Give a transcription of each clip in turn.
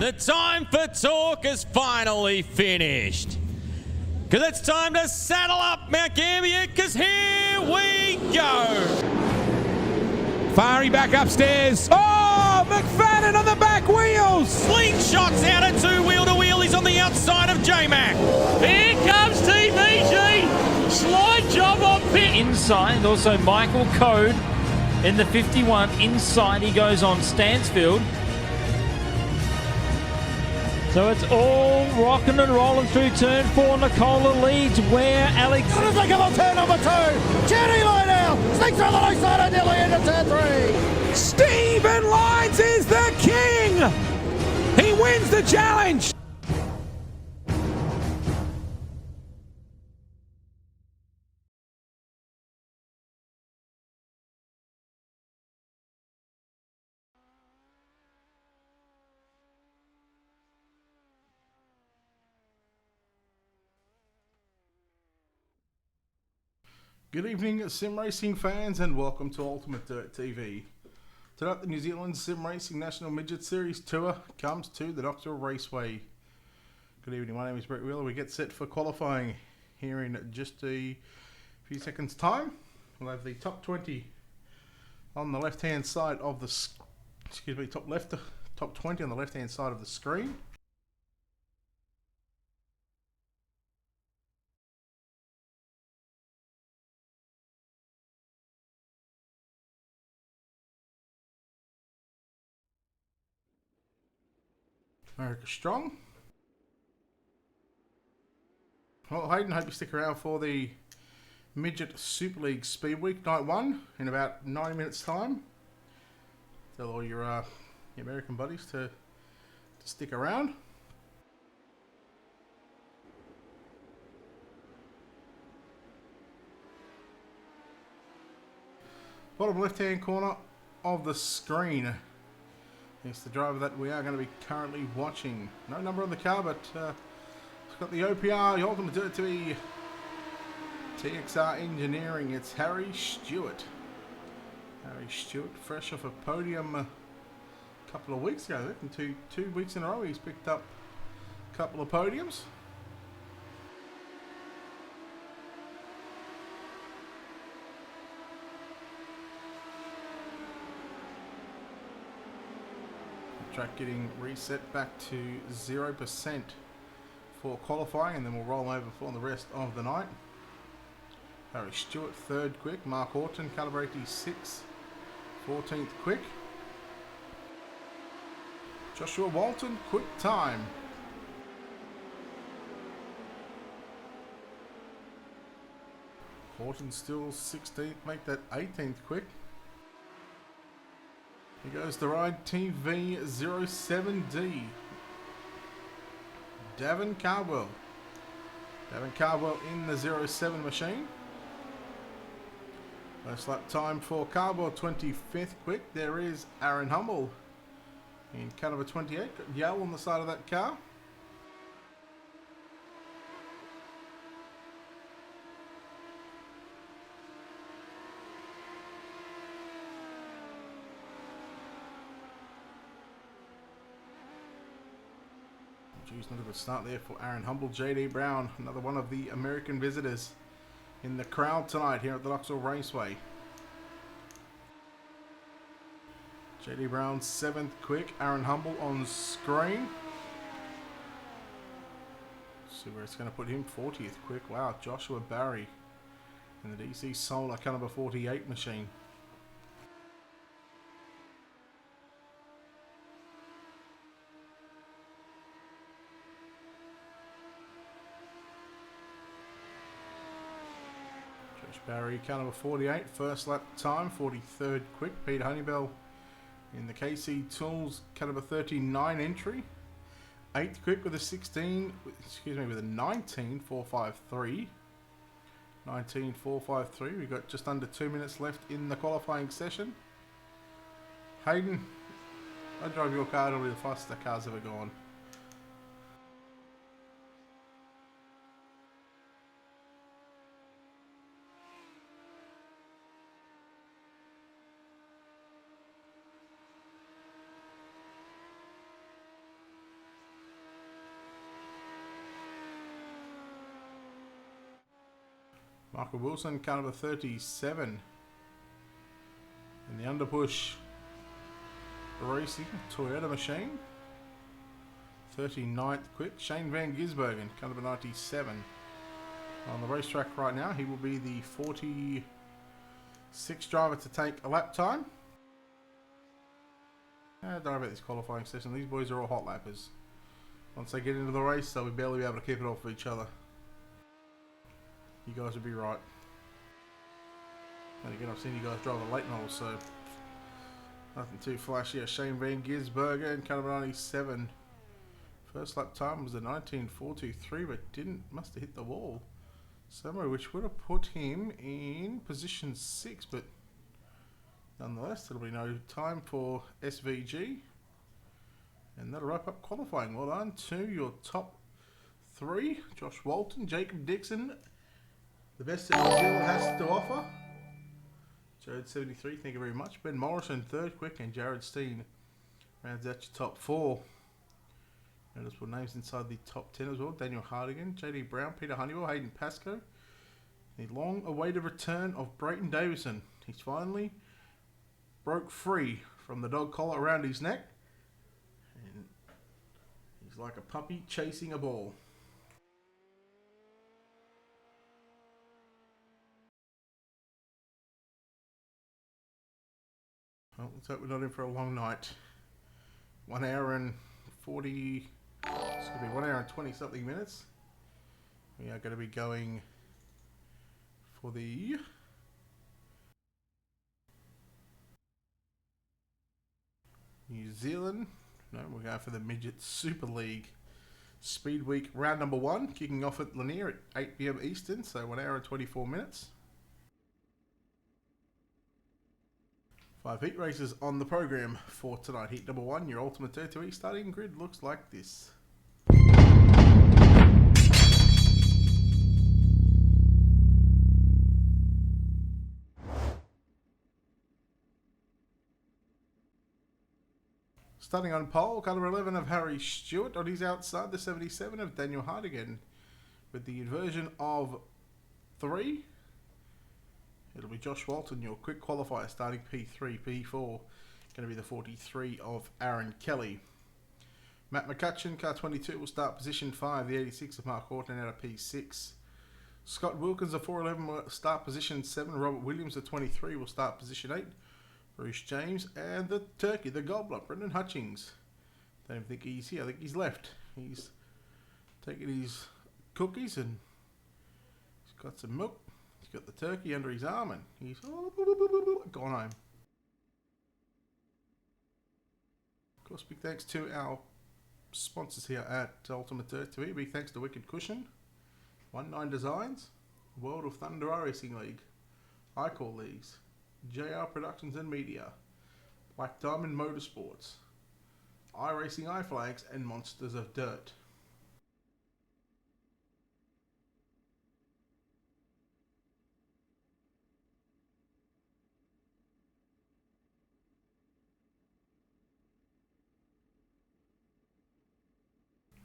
The time for talk is finally finished. Because it's time to saddle up Mount Gambier, because here we go. Fari back upstairs. Oh, McFadden on the back wheels. Slingshots out at two-wheel-to-wheel. He's on the outside of J-Mac. Here comes TVG. Slide job on pit. Inside, also Michael Code in the 51. Inside he goes on Stansfield. So it's all rocking and rolling through turn 4. Nicola leads where Alex... As they come on turn number 2, Jenny line now, sneaks through the low side and nearly into turn 3. Stephen Lyons is the king. He wins the challenge. Good evening, sim racing fans, and welcome to Ultimate Dirt TV. Tonight, the New Zealand Sim Racing National Midget Series Tour comes to the Knoxville Raceway. Good evening, my name is Brett Wheeler. We get set for qualifying here in just a few seconds' time. We'll have the top 20 on the left-hand side of the, top 20 on the left-hand side of the screen. America Strong. Well, Hayden, hope you stick around for the Midget Super League Speed Week Night 1 in about 90 minutes time. Tell all your American buddies to stick around. Bottom left hand corner of the screen. It's the driver that we are going to be currently watching. No number on the car, but it's got the OPR, the Ultimate Dirt TV, TXR Engineering. It's Harry Stewart. Harry Stewart, fresh off a podium a couple of weeks ago. I think 2 weeks in a row he's picked up a couple of podiums. Track getting reset back to 0% for qualifying, and then we'll roll over for the rest of the night. Harry Stewart, 3rd quick. Mark Horton, caliber 86, 14th quick. Joshua Walton, quick time. Horton still 16th, make that 18th quick. Here goes the ride, TV07D. Davin Cardwell. Davin Cardwell in the 07 machine. First lap time for Cardwell, 25th quick. There is Aaron Humble in caliber 28. Got yellow on the side of that car. Geez, not a good start there for Aaron Humble. JD Brown, another one of the American visitors in the crowd tonight here at the Knoxville Raceway. JD Brown 7th quick. Aaron Humble on screen. See where it's going to put him. 40th quick. Wow, Joshua Barry in the DC Solar caliber 48 machine. Barry, caliber 48, first lap time, 43rd quick. Peter Honeybell in the KC Tools, caliber 39 entry. 8th quick with a 19.453. 19.453. We've got just under 2 minutes left in the qualifying session. Hayden, I drive your car, it'll be the fastest the car's ever gone. Michael Wilson, car number 37. In the underpush racing, Toyota machine. 39th quick, Shane Van Gisbergen, car number 97. On the racetrack right now, he will be the 46th driver to take a lap time. Don't worry about this qualifying session. These boys are all hot lappers. Once they get into the race, they'll barely be able to keep it off of each other. You guys will be right. And again, I've seen you guys drive the late models, so nothing too flashy. Shane Van Gisbergen and car number 97. First lap time was a 19.423, but must have hit the wall somewhere, which would have put him in position 6, but nonetheless, there'll be no time for SVG. And that'll wrap up qualifying. Well done to your top 3. Josh Walton, Jacob Dixon, the best that New Zealand has to offer. Jared 73, thank you very much. Ben Morrison, 3rd quick, and Jared Steen rounds out your top 4. Notice put names inside the top 10 as well. Daniel Hardigan, JD Brown, Peter Honeywell, Hayden Pascoe. The long-awaited return of Brayton Davison. He's finally broke free from the dog collar around his neck. And he's like a puppy chasing a ball. Well, let's hope we're not in for a long night. 1 hour and 40... It's going to be 1 hour and 20 something minutes. We are going to be going for the New Zealand. No, we're going for the Midget Super League Speed Week round number 1, kicking off at Lanier at 8 PM Eastern, so 1 hour and 24 minutes. 5 heat races on the program for tonight. Heat number 1, your Ultimate 32E starting grid looks like this. Starting on pole, car number 11 of Harry Stewart. On his outside, the 77 of Daniel Hardigan. With the inversion of 3, it'll be Josh Walton, your quick qualifier, starting P3, P4. Going to be the 43 of Aaron Kelly. Matt McCutcheon, car 22, will start position 5. The 86 of Mark Horton out of P6. Scott Wilkins, the 411, will start position 7. Robert Williams, the 23, will start position 8. Bruce James, and the turkey, the gobbler, Brendan Hutchings. Don't even think he's here. I think he's left. He's taking his cookies and he's got some milk. He's got the turkey under his arm and he's gone home. Of course, big thanks to our sponsors here at Ultimate 32E. Big thanks to Wicked Cushion, 19 Designs, World of Thunder Racing League, iCall Leagues, JR Productions and Media, Black Diamond Motorsports, iRacing iFlags, and Monsters of Dirt.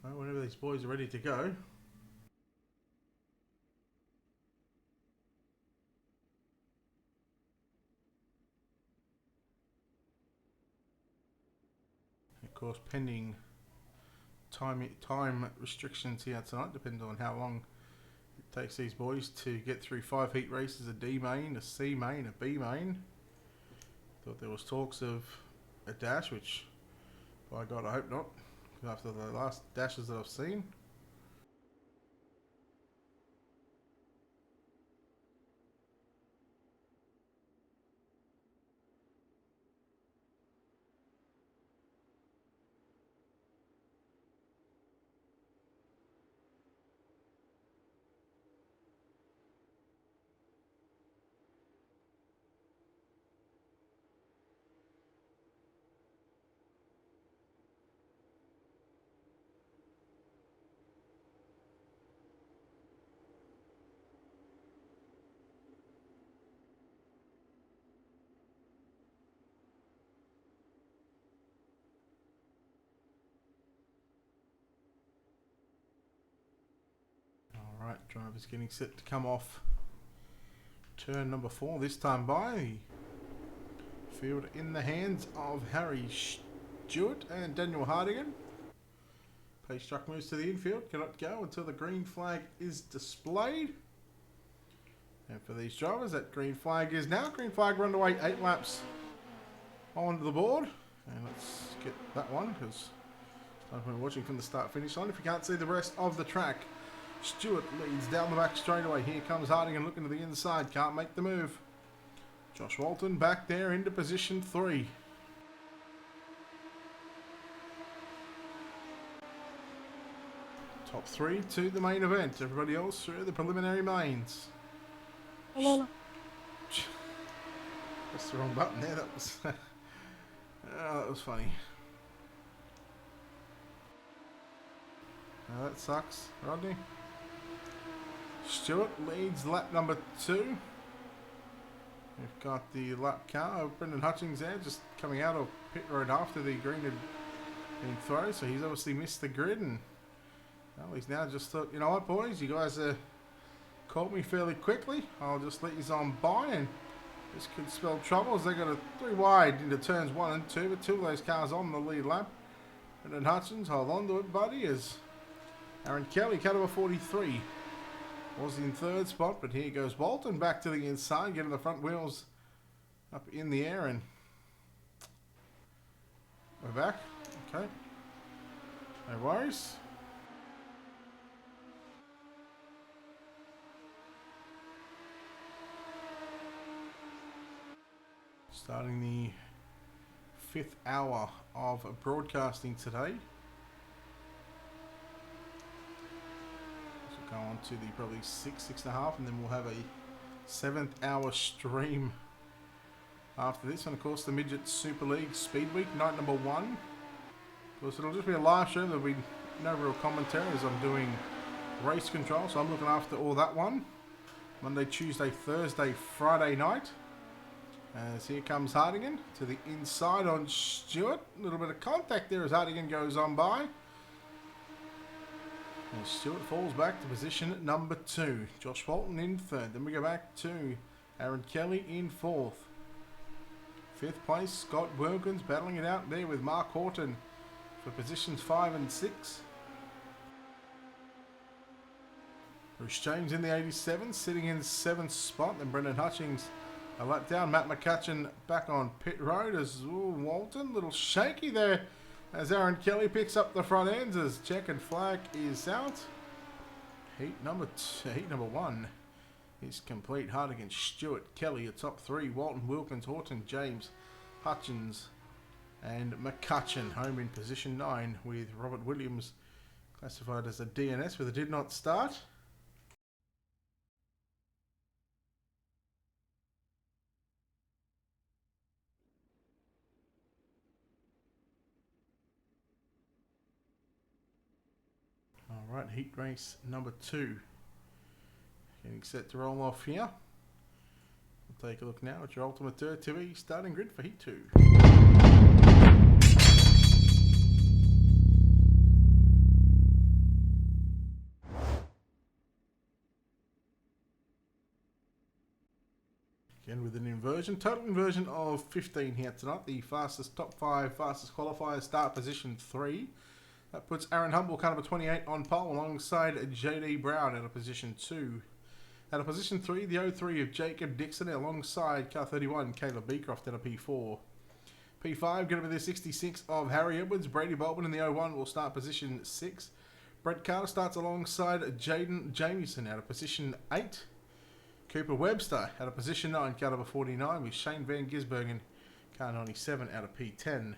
Well, whenever these boys are ready to go, of course, pending time restrictions here tonight, depending on how long it takes these boys to get through 5 heat races, a D main, a C main, a B main. Thought there was talks of a dash, which, by God, I hope not, after the last dashes that I've seen. Alright, drivers getting set to come off Turn number 4 this time by. Field in the hands of Harry Stewart and Daniel Hardigan. Pace truck moves to the infield, cannot go until the green flag is displayed. And for these drivers, that green flag is now. Green flag run away 8 laps onto the board. And let's get that one because I've been watching from the start finish line. If you can't see the rest of the track, Stewart leads down the back straightaway. Here comes Hardigan looking to the inside, can't make the move. Josh Walton back there into position 3. Top 3 to the main event. Everybody else through the preliminary mains. Press the wrong button there. That was that was funny. That sucks, Rodney. Stewart leads lap number 2. We've got the lap car of Brendan Hutchings there, just coming out of pit road after the green had been thrown, so he's obviously missed the grid, and well, he's now just thought, you know what, boys, you guys caught me fairly quickly. I'll just let you on by, and this could spell trouble as they got a 3 wide into turns 1 and 2, but 2 of those cars on the lead lap. Brendan Hutchins, hold on to it, buddy, as Aaron Kelly, cut over 43. Was in 3rd spot, but here goes Walton back to the inside, getting the front wheels up in the air, and we're back. Okay. No worries. Starting the 5th hour of broadcasting today. Go on to the probably 6.5, and then we'll have a 7th hour stream after this. And of course, the Midget Super League Speed Week, night number 1. Of course, it'll just be a live show. There'll be no real commentary as I'm doing race control, so I'm looking after all that one. Monday, Tuesday, Thursday, Friday night. As here comes Hardigan to the inside on Stewart. A little bit of contact there as Hardigan goes on by. And Stewart falls back to position number 2. Josh Walton in 3rd. Then we go back to Aaron Kelly in 4th. 5th place, Scott Wilkins battling it out there with Mark Horton for positions 5 and 6. Bruce James in the 87, sitting in 7th spot. Then Brendan Hutchings a lap down. Matt McCutcheon back on pit road as Walton, a little shaky there. As Aaron Kelly picks up the front ends as checkered flag is out. Heat number 1 is complete. Hardigan, Stewart, Kelly, a top 3. Walton, Wilkins, Horton, James, Hutchins, and McCutcheon home in position 9 with Robert Williams classified as a DNS with a did not start. Alright, heat race number 2. Getting set to roll off here. We'll take a look now at your Ultimate Dirt 2E starting grid for heat 2. Again with an inversion, total inversion of 15 here tonight. The fastest top 5 fastest qualifiers start position 3. That puts Aaron Humble, car number 28, on pole alongside JD Brown out of position 2. Out of position 3, the 03 of Jacob Dixon alongside car 31, Caleb Beecroft out of P4. P5 going to be the 66 of Harry Edwards. Brady Baldwin in the 01 will start position 6. Brett Carter starts alongside Jaden Jamieson out of position 8. Cooper Webster out of position 9, car number 49 with Shane Van Gisbergen, car 97 out of P10.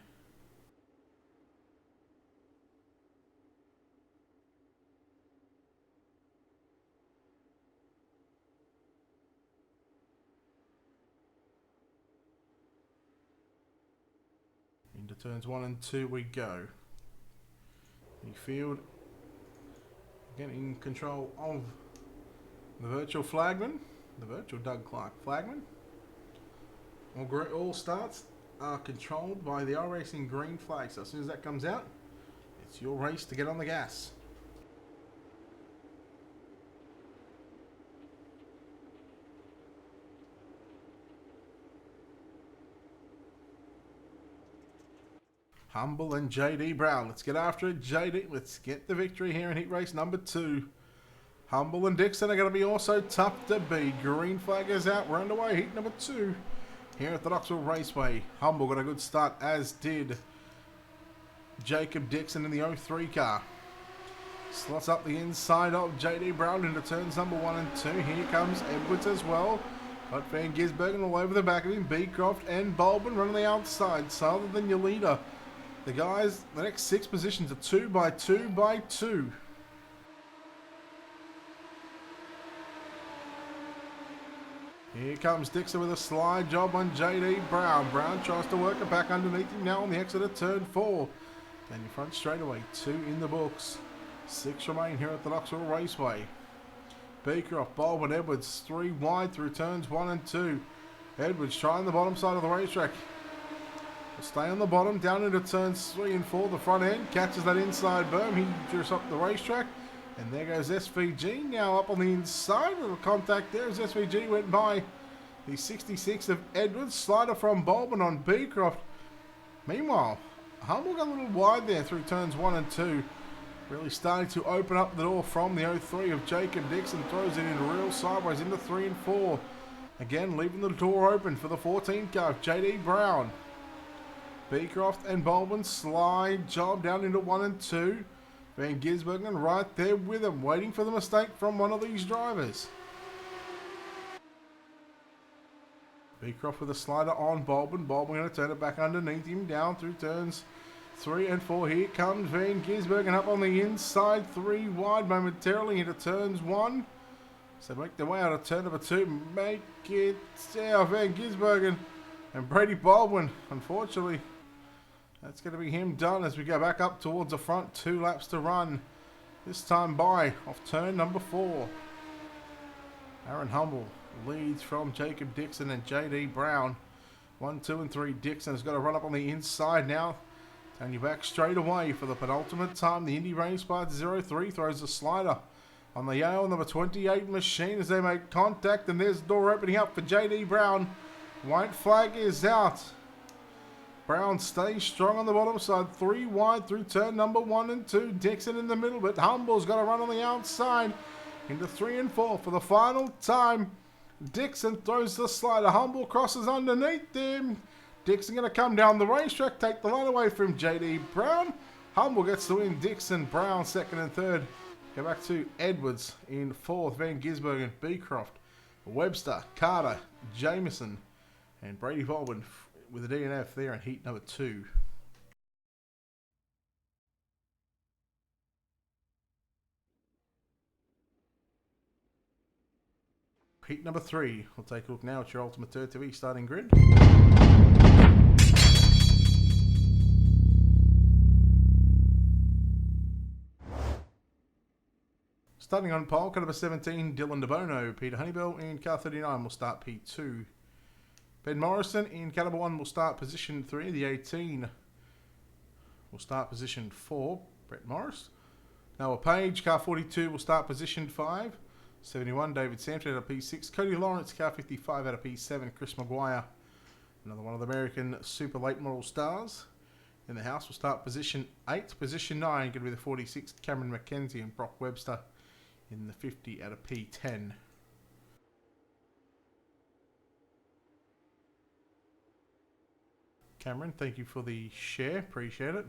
Into turns 1 and 2 we go. The field again in control of the virtual flagman, the virtual Doug Clark flagman. All starts are controlled by the iRacing green flag, so as soon as that comes out, it's your race to get on the gas. Humble and JD Brown. Let's get after it, JD. Let's get the victory here in heat race number 2. Humble and Dixon are going to be also tough to beat. Green flag is out. We're underway. Heat number 2 here at the Knoxville Raceway. Humble got a good start, as did Jacob Dixon in the 03 car. Slots up the inside of JD Brown into turns number 1 and 2. Here comes Edwards as well. Got Van Gisbergen all over the back of him. Beecroft and Bolbin running the outside. So other than your leader, the guys, the next 6 positions are 2 by 2 by 2. Here comes Dixon with a slide job on JD Brown. Brown tries to work it back underneath him now on the exit of turn 4. And your front straightaway, 2 in the books. 6 remain here at the Knoxville Raceway. Beecroft, Bolbin, Edwards, 3 wide through turns 1 and 2. Edwards trying the bottom side of the racetrack. Will stay on the bottom, down into turns 3 and 4. The front end catches that inside berm. He drifts up the racetrack. And there goes SVG now up on the inside. Little contact there as SVG went by the 66 of Edwards. Slider from Bolbin on Beecroft. Meanwhile, Humble got a little wide there through turns 1 and 2. Really starting to open up the door from the 03 of Jacob Dixon. Throws it in real sideways into 3 and 4. Again, leaving the door open for the 14 car of JD Brown. Beecroft and Bolbin slide job down into 1 and 2. Van Gisbergen right there with him, waiting for the mistake from one of these drivers. Beecroft with a slider on Bolbin. Bolbin going to turn it back underneath him, down through turns 3 and 4. Here comes Van Gisbergen up on the inside, 3 wide momentarily into turns 1. So make their way out of turn number 2. Make it Van Gisbergen and Brady Baldwin. Unfortunately, that's going to be him done as we go back up towards the front. 2 laps to run. This time by off turn number 4. Aaron Humble leads from Jacob Dixon and JD Brown. 1, 2 and 3. Dixon has got to run up on the inside now. Turn you back straight away for the penultimate time. The Indy Rain Spot 03 throws a slider on the Yale number 28 machine as they make contact. And there's the door opening up for JD Brown. White flag is out. Brown stays strong on the bottom side. 3 wide through turn number 1 and 2. Dixon in the middle, but Humble's got to run on the outside into 3 and 4 for the final time. Dixon throws the slider. Humble crosses underneath him. Dixon going to come down the racetrack, take the line away from JD Brown. Humble gets the win. Dixon, Brown second and third. Go back to Edwards in 4th. Van Gisbergen, Beecroft, Webster, Carter, Jameson, and Brady Baldwin with a DNF there in heat number 2. Heat number 3. We'll take a look now at your Ultimate Dirt TV starting grid. Starting on pole, car number 17, Dylan DeBono. Peter Honeybell in car 39 will start P2. Ben Morrison in car number 1 will start position 3. The 18 will start position 4. Brett Morris. Noah Page, car 42, will start position 5. 71, David Sanford out of P6. Cody Lawrence, car 55 out of P7. Chris Maguire, another one of the American Super Late Model stars in the house, will start position 8. Position 9 going to be the 46, Cameron McKenzie and Brock Webster in the 50 out of P10. Cameron, thank you for the share. Appreciate it.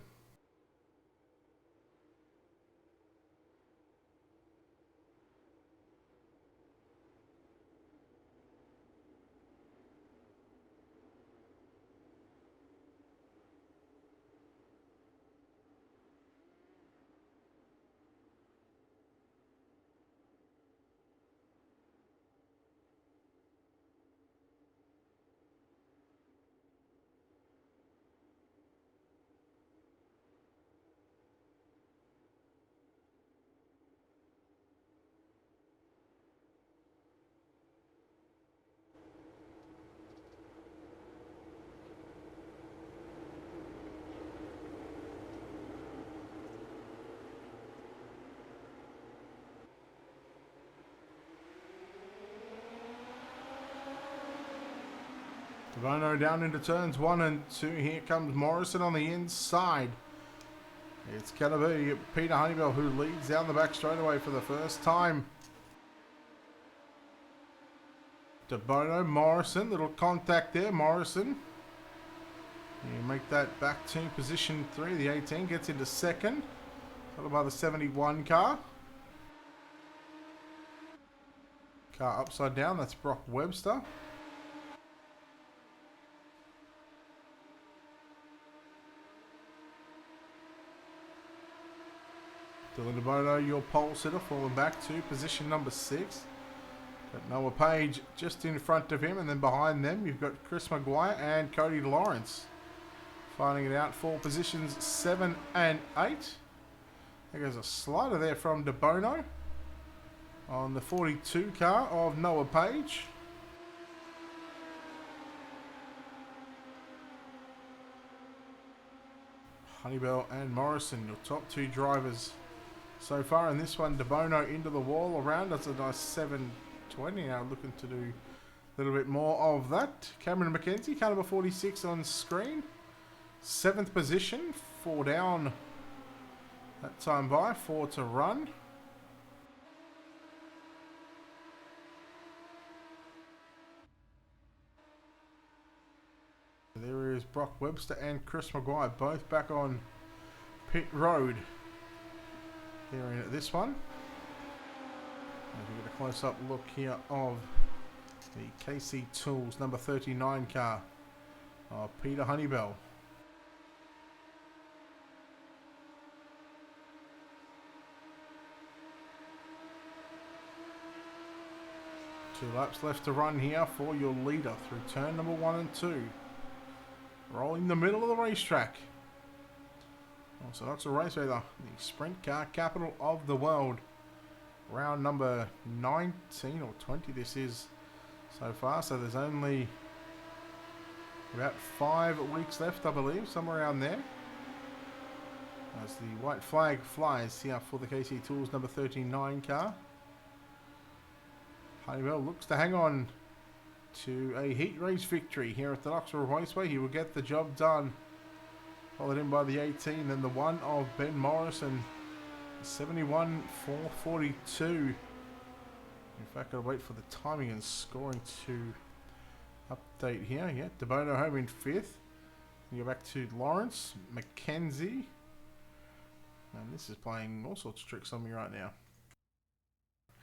DeBono down into turns 1 and 2. Here comes Morrison on the inside. It's going to be Peter Honeybell who leads down the back straight away for the first time. DeBono, Morrison, little contact there, Morrison. You make that back to position 3. The 18 gets into second, followed by the 71 car. Car upside down, that's Brock Webster. Dylan DeBono, your pole sitter, falling back to position number 6. Got Noah Page just in front of him, and then behind them you've got Chris Maguire and Cody Lawrence. Finding it out for positions 7 and 8. There goes a slider there from DeBono on the 42 car of Noah Page. Honeybell and Morrison, your top 2 drivers so far in this one. DeBono into the wall around. That's a nice 720. Now looking to do a little bit more of that. Cameron McKenzie, car number 46 on screen. 7th position, 4 down that time by, 4 to run. There is Brock Webster and Chris Maguire, both back on pit road. They're in at this one. As we get a close-up look here of the KC Tools number 39 car of Peter Honeybell. Two laps left to run here for your leader through turn number 1 and 2. Rolling the middle of the racetrack. Also, Knoxville Raceway, the sprint car capital of the world. Round number 19 or 20 this is so far. So there's only about 5 weeks left, I believe, somewhere around there. As the white flag flies here for the KC Tools number 39 car. Honeywell looks to hang on to a heat race victory here at the Knoxville Raceway. He will get the job done. Followed in by the 18, then the 1 of Ben Morrison. 71 442. In fact, I'll wait for the timing and scoring to update here. Yeah, DeBono home in 5th. You go back to Lawrence, McKenzie. And this is playing all sorts of tricks on me right now.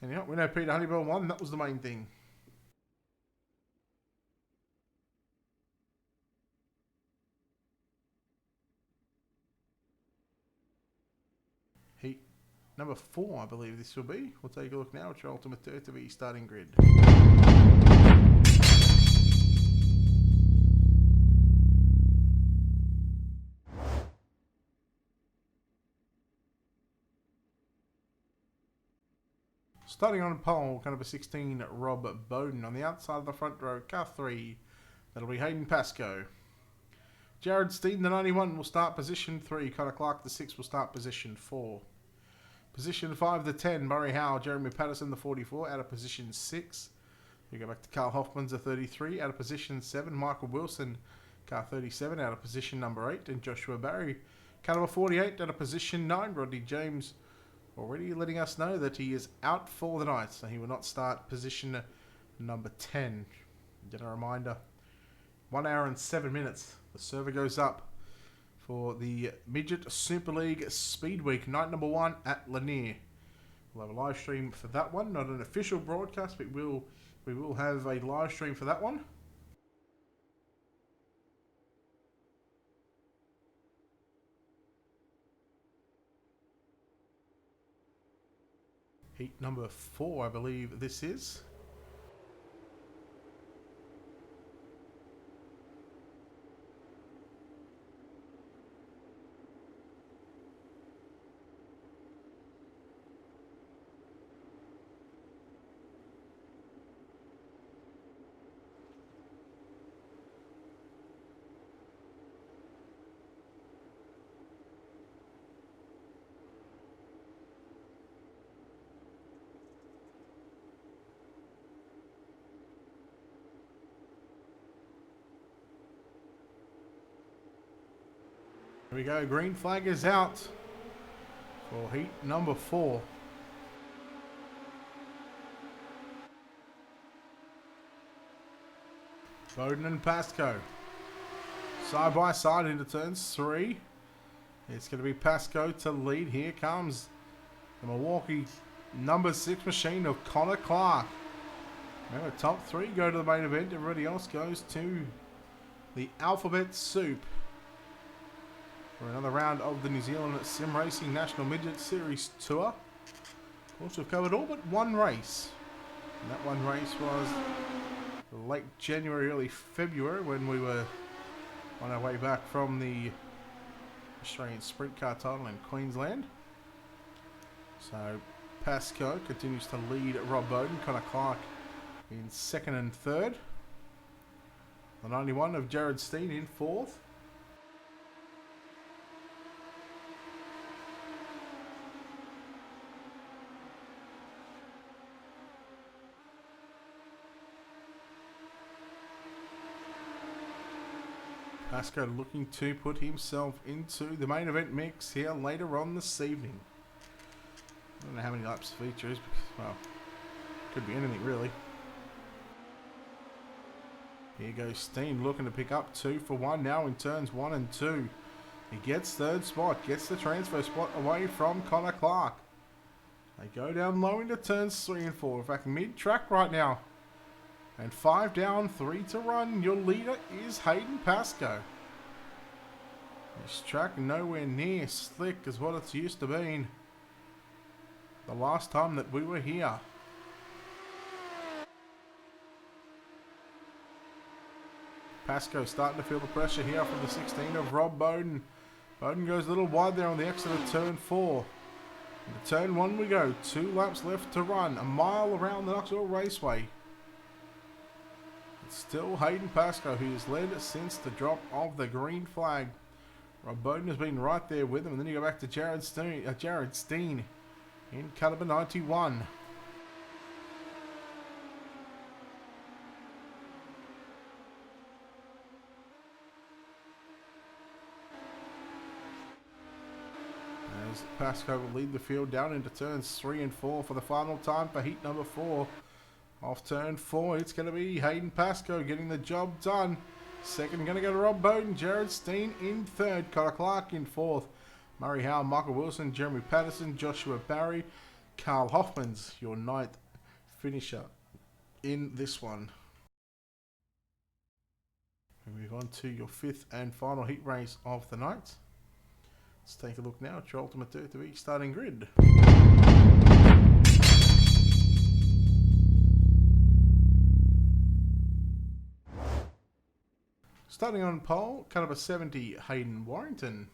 Anyhow, we know Peter Honeybell won. That was the main thing. Heat number 4, I believe this will be. We'll take a look now at your Ultimate to starting grid. Starting on pole, car number 16, Rob Bowden. On the outside of the front row, car 3, that'll be Hayden Pascoe. Jared Steen, the 91, will start position 3. Connor Clark, the 6, will start position 4. Position 5, the 10, Murray Howe. Jeremy Patterson, the 44, out of position 6. We go back to Carl Hoffman's, the 33, out of position 7. Michael Wilson, car 37, out of position number 8. And Joshua Barry, car number 48, out of position 9. Rodney James already letting us know that he is out for the night, so he will not start position number 10. Just a reminder, 1 hour and 7 minutes. The server goes up for the Midget Super League Speed Week, night number 1 at Lanier. We'll have a live stream for that one, not an official broadcast, but we will have a live stream for that one. Heat number 4, I believe this is. Here we go. Green flag is out for heat number 4. Bowden and Pascoe. Side by side into turns 3. It's going to be Pascoe to lead. Here comes the Milwaukee number 6 machine of Connor Clark. Remember, top 3 go to the main event. Everybody else goes to the Alphabet Soup for another round of the New Zealand Sim Racing National Midget Series Tour. Of course, we've covered all but one race. And that one race was late January, early February, when we were on our way back from the Australian Sprint Car title in Queensland. So Pascoe continues to lead Rob Bowden. Connor Clark in 2nd and 3rd. The 91 of Jared Steen in 4th. Pascoe looking to put himself into the main event mix here later on this evening. I don't know how many laps features, well, could be anything really. Here goes Steen looking to pick up 2 for 1 now in turns 1 and 2. He gets 3rd spot, gets the transfer spot away from Connor Clark. They go down low into turns 3 and 4. In fact, mid-track right now. And 5 down, 3 to run. Your leader is Hayden Pascoe. This track nowhere near slick as what it's used to being the last time that we were here. Pascoe starting to feel the pressure here from the 16 of Rob Bowden. Bowden goes a little wide there on the exit of turn 4. Into turn 1 we go. 2 laps left to run. A mile around the Knoxville Raceway. It's still Hayden Pascoe who has led since the drop of the green flag. Rob Bowden has been right there with him. And then you go back to Jared Steen in car number 91. As Pascoe will lead the field down into turns 3 and 4 for the final time for heat number 4. Off turn 4, it's going to be Hayden Pascoe getting the job done. Second, going to go to Rob Bowden. Jared Steen in 3rd. Connor Clark in 4th. Murray Howe, Michael Wilson, Jeremy Patterson, Joshua Barry. Carl Hoffman's your 9th finisher in this one. We move on to your 5th and final heat race of the night. Let's take a look now at your Ultimate Dirt to Beat starting grid. Starting on pole, car number 70, Hayden Warrington.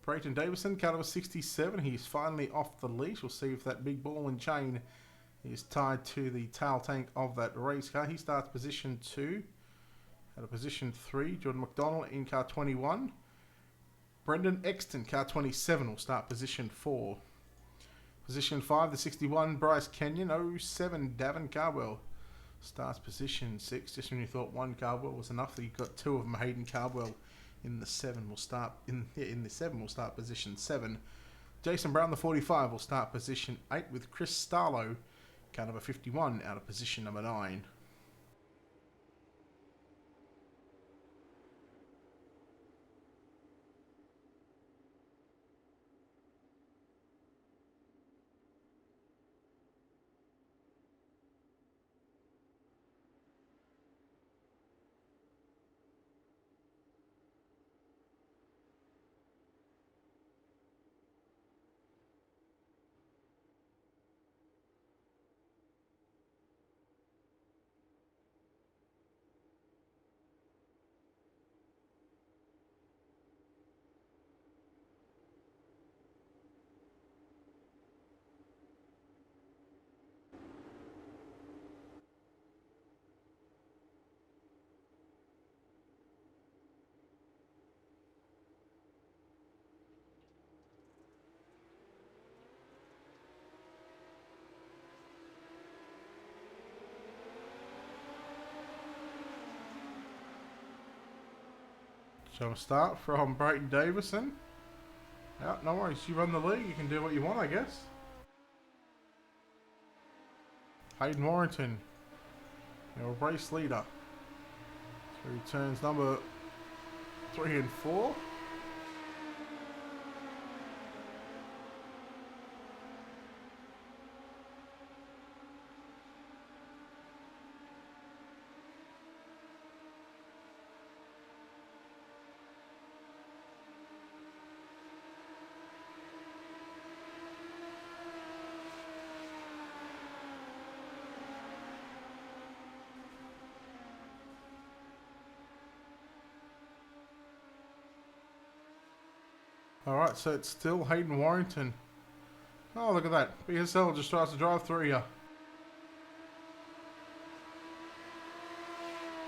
Brayton Davison, car number 67. He's finally off the leash. We'll see if that big ball and chain is tied to the tail tank of that race car. He starts position 2. At a position 3, Jordan McDonald in car 21. Brendan Exton, car 27, will start position 4. Position 5, the 61, Bryce Kenyon. 07, Davin Cardwell starts position 6. Just when you thought one Cardwell was enough, that you got 2 of them. Hayden Cardwell in the 7 will start in the 7 will start position 7. Jason Brown, the 45, will start position 8 with Chris Starlow, car number 51, out of position number 9. Shall we start from Brayton Davison? Yeah, no worries. You run the league. You can do what you want, I guess. Hayden Warrington, your race leader. Through turns number 3 and 4. Alright, so it's still Hayden Warrington. Oh, look at that. BSL just tries to drive through you.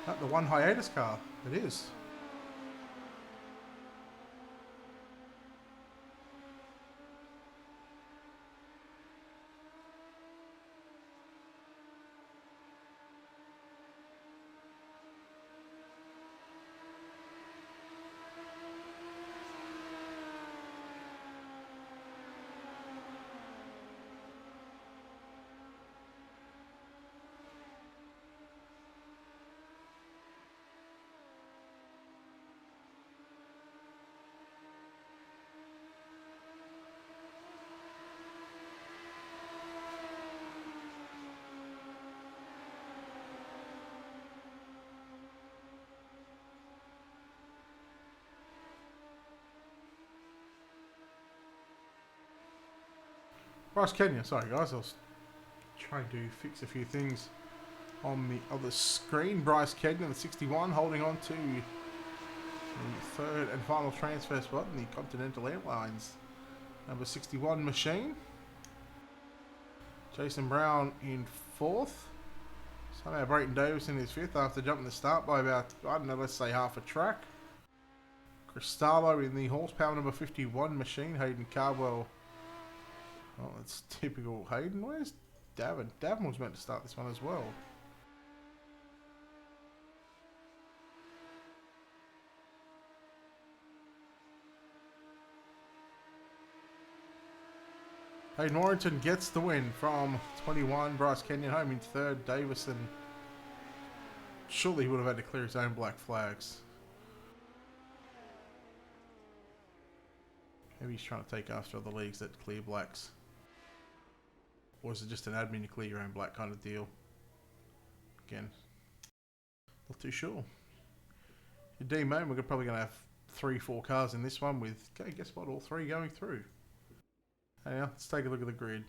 Not the one hiatus car. It is. Bryce Kenya, sorry guys, I was trying to fix a few things on the other screen. Bryce Kenya, the 61, holding on to the third and final transfer spot in the Continental Airlines number 61 machine. Jason Brown in 4th. Somehow Brayton Davison is 5th after jumping the start by about, I don't know, let's say half a track. Cristallo in the horsepower number 51 machine. Hayden Cardwell. Oh, that's typical Hayden. Where's Davin? Davin was meant to start this one as well. Hayden Warrington gets the win from 21. Bryce Kenyon home in 3rd. Davison. Surely he would have had to clear his own black flags. Maybe he's trying to take after other leagues that clear blacks. Or is it just an admin to clear your own black kind of deal? Again, not too sure. Your D main, we're probably going to have 3-4 cars in this one with, okay, guess what, all 3 going through. Anyhow, let's take a look at the grid.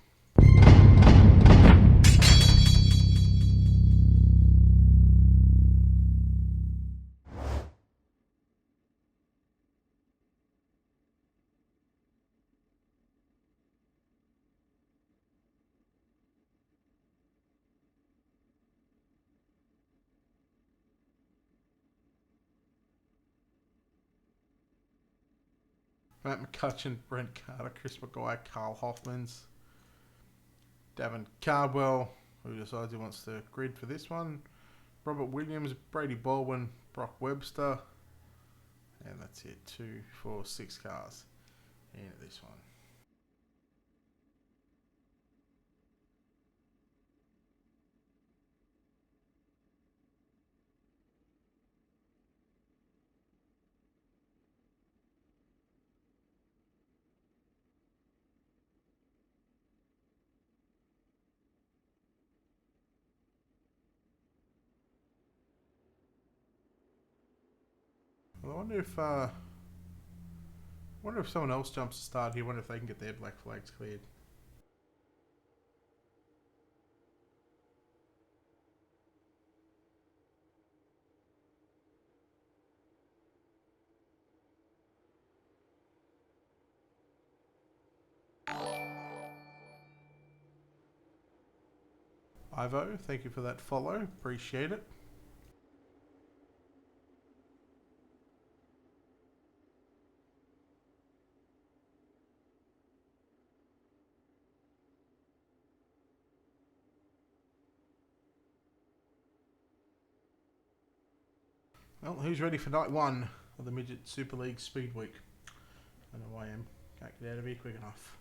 Matt McCutcheon, Brent Carter, Chris McGuire, Carl Hoffmans, Davin Cardwell, who decides he wants to grid for this one, Robert Williams, Brady Baldwin, Brock Webster, and that's it, 2, 4, 6 cars in this one. Well, I wonder if someone else jumps to start here. I wonder if they can get their black flags cleared. Ivo, thank you for that follow. Appreciate it. Well, who's ready for night 1? of the Midget Super League Speed Week. I know I am. Can't get out of here quick enough.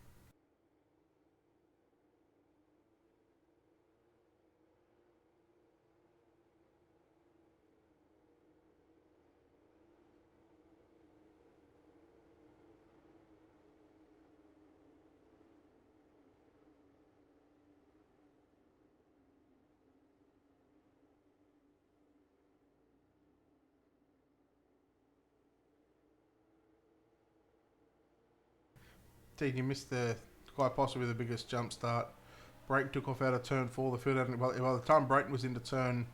You missed the quite possibly the biggest jump start. Brayton took off out of turn 4. The field hadn't, by the time Brayton was into turn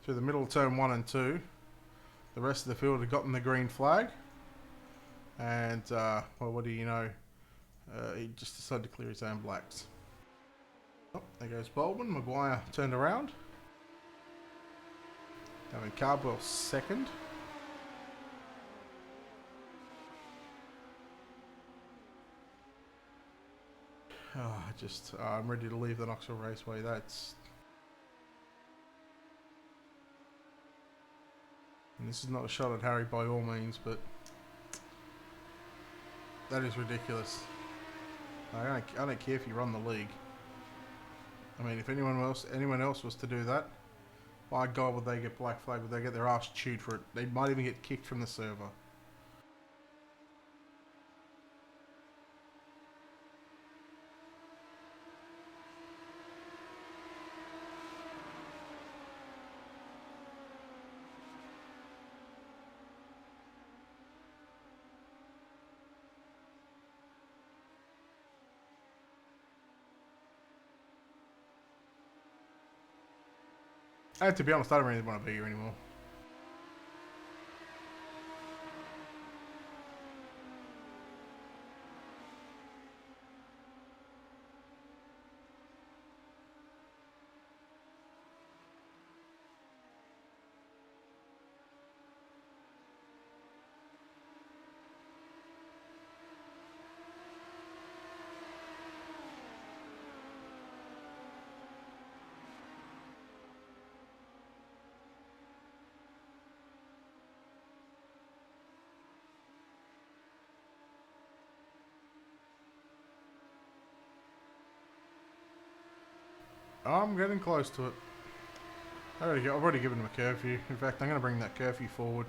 through the middle of turn 1 and 2, the rest of the field had gotten the green flag, and well, what do you know? He just decided to clear his own blacks. Oh, there goes Baldwin. Maguire turned around. Having Cardwell second. Oh, I'm ready to leave the Knoxville Raceway. And this is not a shot at Harry by all means, but that is ridiculous. I don't care if you run the league. I mean, if anyone else was to do that, by God, would they get black flag? Would they get their ass chewed for it? They might even get kicked from the server. And to be honest, I don't really want to be here anymore. I'm getting close to it. I've already given him a curfew. In fact, I'm going to bring that curfew forward.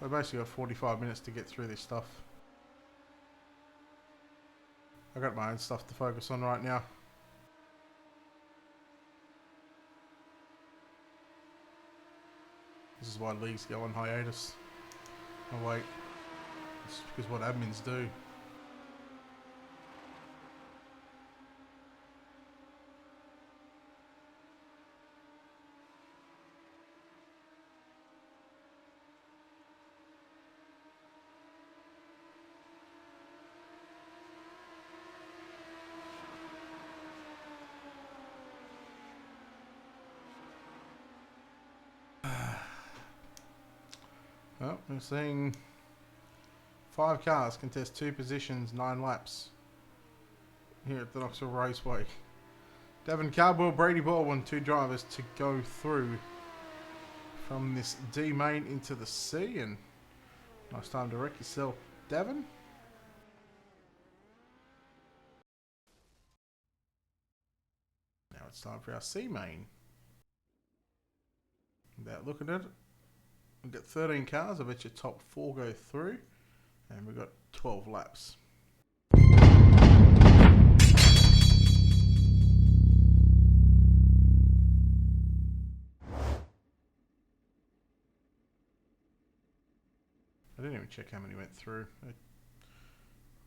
I've basically got 45 minutes to get through this stuff. I've got my own stuff to focus on right now. This is why leagues go on hiatus. Oh wait, it's because what admins do. Well, we're seeing 5 cars contest 2 positions, 9 laps here at the Knoxville Raceway. Devon Cardwell, Brady Baldwin, 2 drivers to go through from this D main into the C, and nice time to wreck yourself, Devon. Now it's time for our C main. Without looking at it, we've got 13 cars. I bet your top 4 go through, and we've got 12 laps. I didn't even check how many went through. I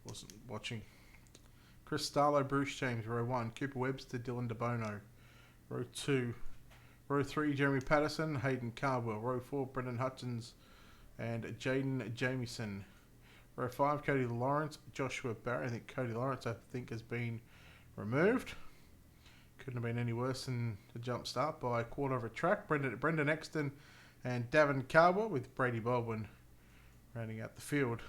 wasn't watching. Chris Starlow, Bruce James, row 1. Cooper Webster, Dylan DeBono, row 2. Row 3, Jeremy Patterson, Hayden Cardwell. Row 4, Brendan Hutchins and Jaden Jamieson. Row 5, Cody Lawrence, Joshua Barry. I think Cody Lawrence, has been removed. Couldn't have been any worse than the jump start by a quarter of a track. Brendan Exton and Davin Cardwell, with Brady Baldwin rounding out the field.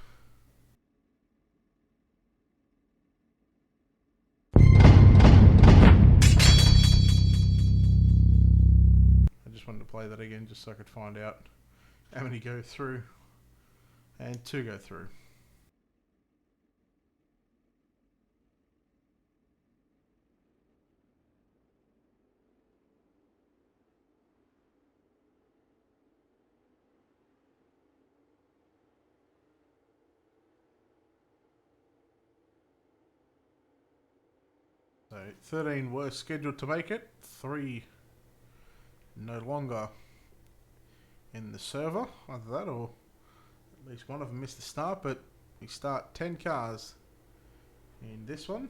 I just wanted to play that again just so I could find out how many go through. And 2 go through. So 13 were scheduled to make it. 3 no longer in the server. Either that or at least one of them missed the start. But we start 10 cars in this one.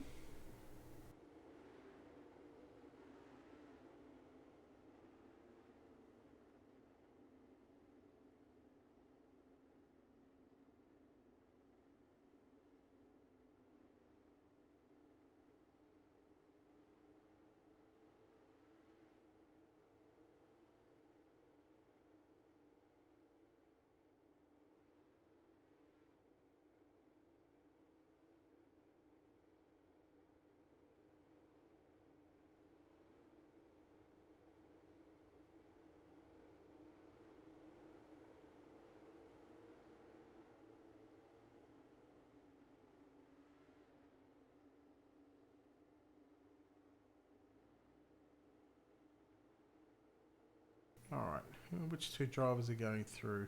Alright, which 2 drivers are going through?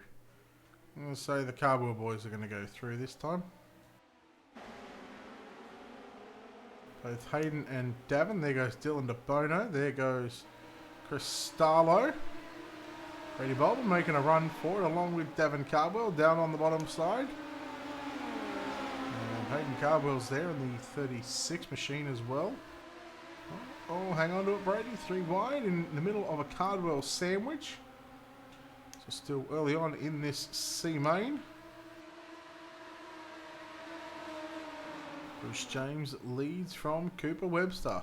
I'm going to say the Cardwell boys are going to go through this time. Both Hayden and Davin. There goes Dylan DeBono. There goes Chris Starlow. Brady Bolden making a run for it along with Davin Cardwell down on the bottom side. And Hayden Cardwell's there in the 36 machine as well. Oh, hang on to it, Brady. 3 wide in the middle of a Cardwell sandwich. So still early on in this C main. Bruce James leads from Cooper Webster.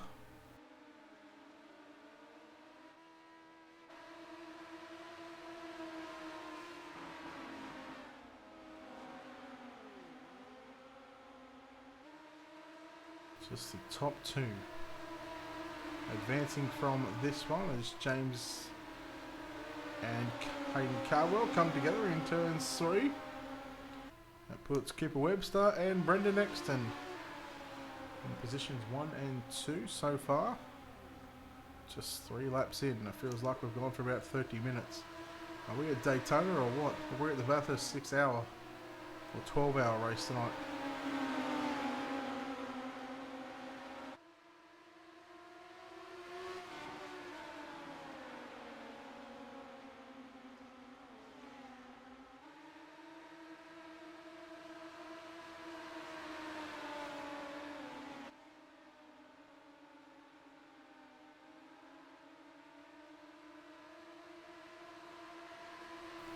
Just the top 2. Advancing from this one as James and Hayden Cardwell come together in turns 3. That puts Cooper Webster and Brendan Exton in positions 1 and 2 so far. Just 3 laps in. It feels like we've gone for about 30 minutes. Are we at Daytona or what? We're at the Bathurst 6-hour or 12-hour race tonight.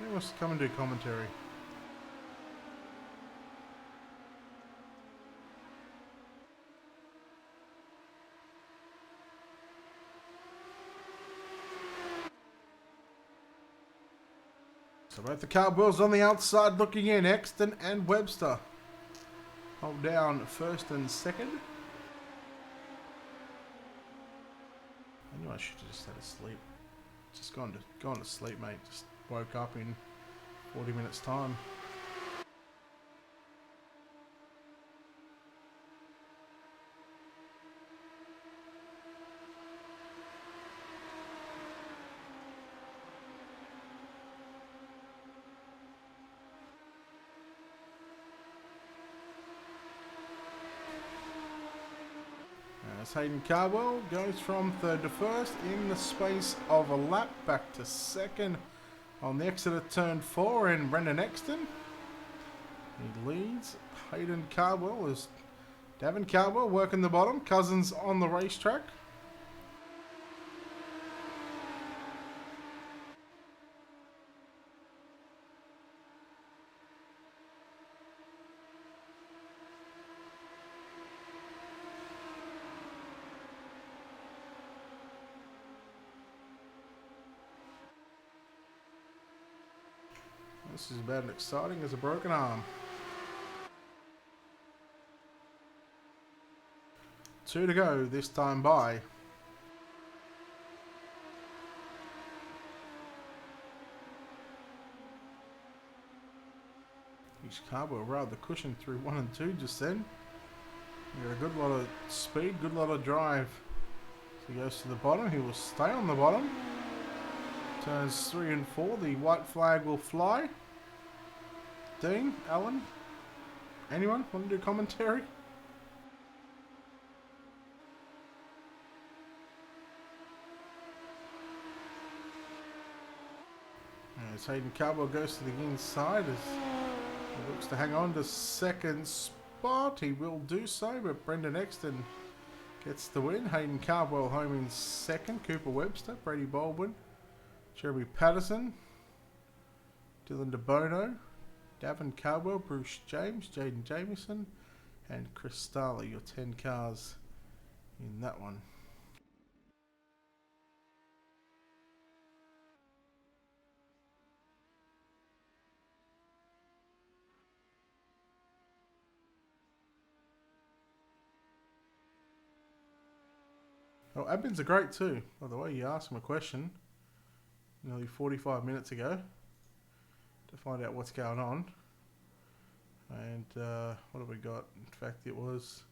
Who wants to come and do commentary? So both the Cardwells on the outside looking in. Exton and Webster hold down first and second. I knew I should have just had a sleep. Just gone to sleep, mate. Just woke up in 40 minutes time. As Hayden Cardwell goes from 3rd to 1st in the space of a lap, back to 2nd on the exit of turn 4, and Brendan Exton. He leads. Hayden Cardwell is Davin Cardwell working the bottom. Cousins on the racetrack. This is about as exciting as a broken arm. 2 to go this time by. He's Cardwell rode the cushion through 1 and 2 just then. He got a good lot of speed, good lot of drive. So he goes to the bottom. He will stay on the bottom. Turns 3 and 4. The white flag will fly. Dean, Alan, anyone want to do commentary? As Hayden Cardwell goes to the inside, as he looks to hang on to second spot. He will do so, but Brendan Exton gets the win. Hayden Cardwell home in second. Cooper Webster, Brady Baldwin, Jeremy Patterson, Dylan DeBono, Davin Cardwell, Bruce James, Jaden Jamieson, and Chris Starley, your 10 cars in that one. Oh, admins are great too. By the way, you asked him a question nearly 45 minutes ago to find out what's going on. And what have we got? In fact, it was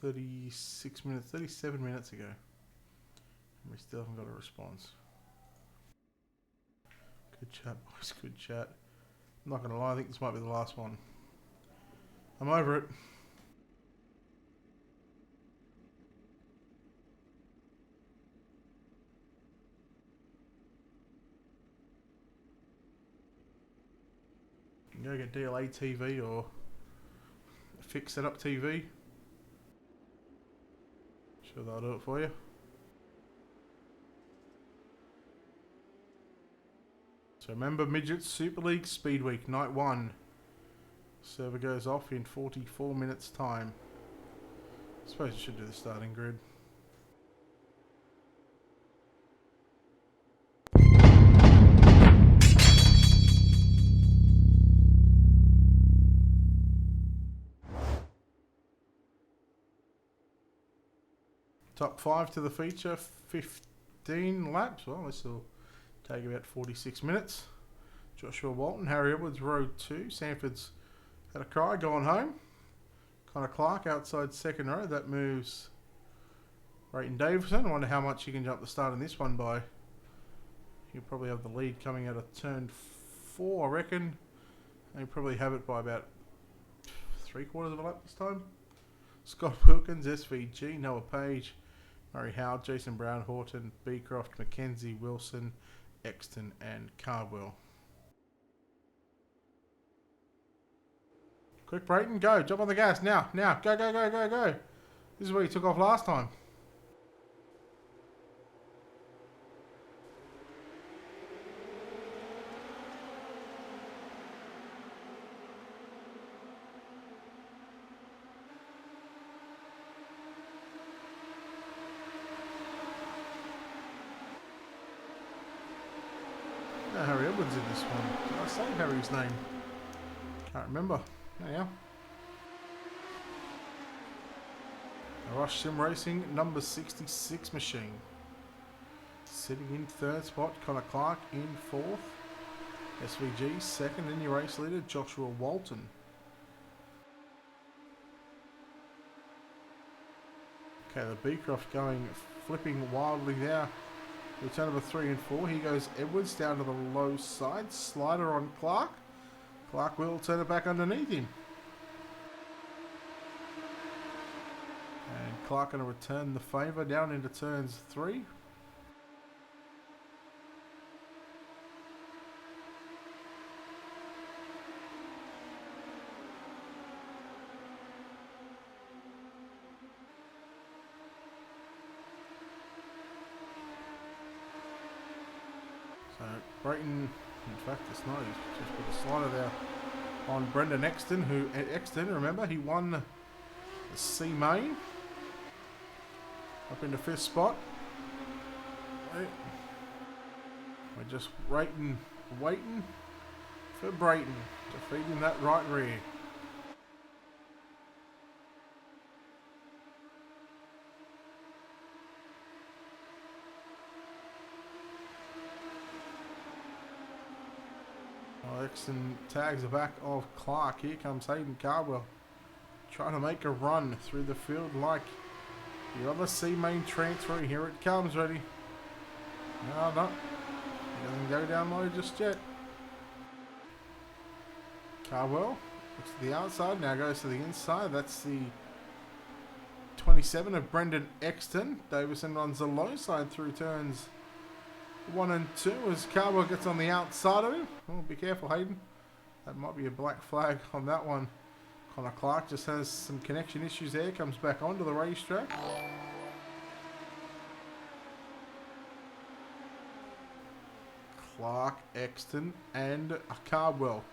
37 minutes ago. And we still haven't got a response. Good chat, boys, good chat. I'm not going to lie, I think this might be the last one. I'm over it. Go get DLA TV or Fix Setup TV. Sure they'll do it for you. So remember, Midget Super League Speed Week Night 1. Server goes off in 44 minutes time. I suppose you should do the starting grid. Top 5 to the feature, 15 laps. Well, this will take about 46 minutes. Joshua Walton, Harry Edwards, row 2. Sanford's had a cry, going home. Connor Clark outside second row. That moves Brayton Davison. I wonder how much he can jump the start in this one by. He'll probably have the lead coming out of turn 4, I reckon. And he'll probably have it by about 3/4 of a lap this time. Scott Wilkins, SVG, Noah Page, Murray Howard, Jason Brown, Horton, Beecroft, McKenzie, Wilson, Exton, and Cardwell. Quick, Brayton, go. Jump on the gas. Now. Go, go, go, go, go. This is where you took off last time. Harry Edwards in this one. Did I say Harry's name? Can't remember. Yeah. Rush Sim Racing number 66 machine. Sitting in third spot, Connor Clark in fourth. SVG second, in your race leader, Joshua Walton. Okay, the Beecroft flipping wildly there. Return number 3 and 4. Here goes Edwards down to the low side. Slider on Clark. Clark will turn it back underneath him. And Clark going to return the favour down into turns 3. So Brayton, in fact, it's not. He's just put a slider there on Brendan Exton, remember, he won the C main up into 5th spot. We're just waiting for Brayton to feed him that right rear. Exton tags the back of Clark. Here comes Hayden Cardwell, trying to make a run through the field like the other C main transfer. Here it comes, ready. No, no. He doesn't go down low just yet. Cardwell looks to the outside, now goes to the inside. That's the 27 of Brendan Exton. Davison runs the low side through turns 1 and 2 as Cardwell gets on the outside of him. Oh, be careful, Hayden. That might be a black flag on that one. Connor Clark just has some connection issues there. Comes back onto the racetrack. Clark, Exton, and Cardwell.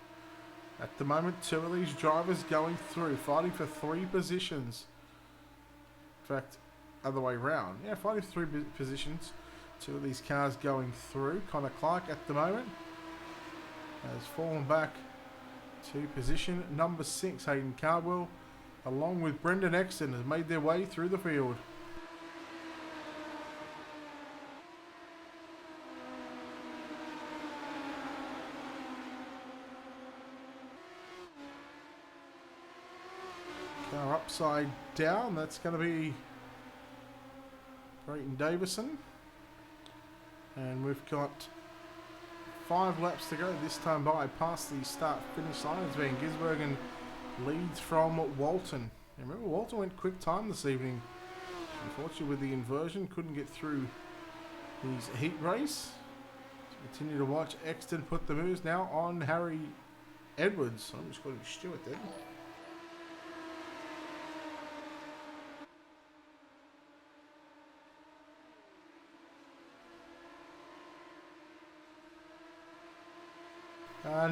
At the moment, 2 of these drivers going through, fighting for 3 positions. In fact, other way round. Yeah, fighting for 3 positions. 2 of these cars going through. Connor Clark at the moment has fallen back to position number 6. Hayden Cardwell, along with Brendan Exton, has made their way through the field. Car upside down, that's going to be Brayton Davison. And we've got 5 laps to go this time by past the start-finish line. It's Van Gisbergen leads from Walton. And remember, Walton went quick time this evening. Unfortunately, with the inversion, couldn't get through his heat race. So continue to watch Exton put the moves now on Harry Edwards. I'm just calling him Stewart then.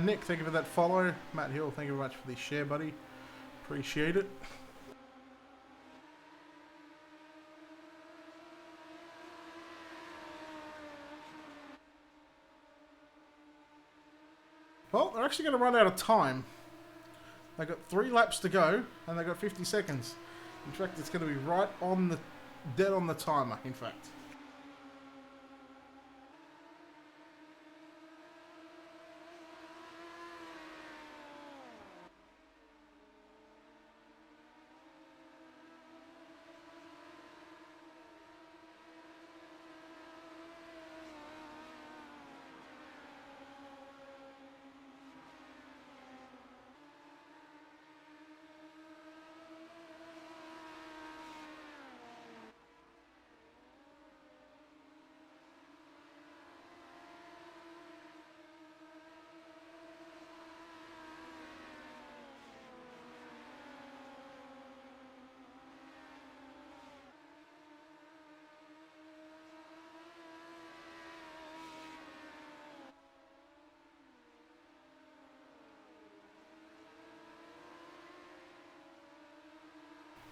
Nick, thank you for that follow. Matt Hill, thank you very much for the share, buddy. Appreciate it. Well, they're actually going to run out of time. They've got 3 laps to go, and they've got 50 seconds. In fact, it's going to be right on the dead on the timer, in fact.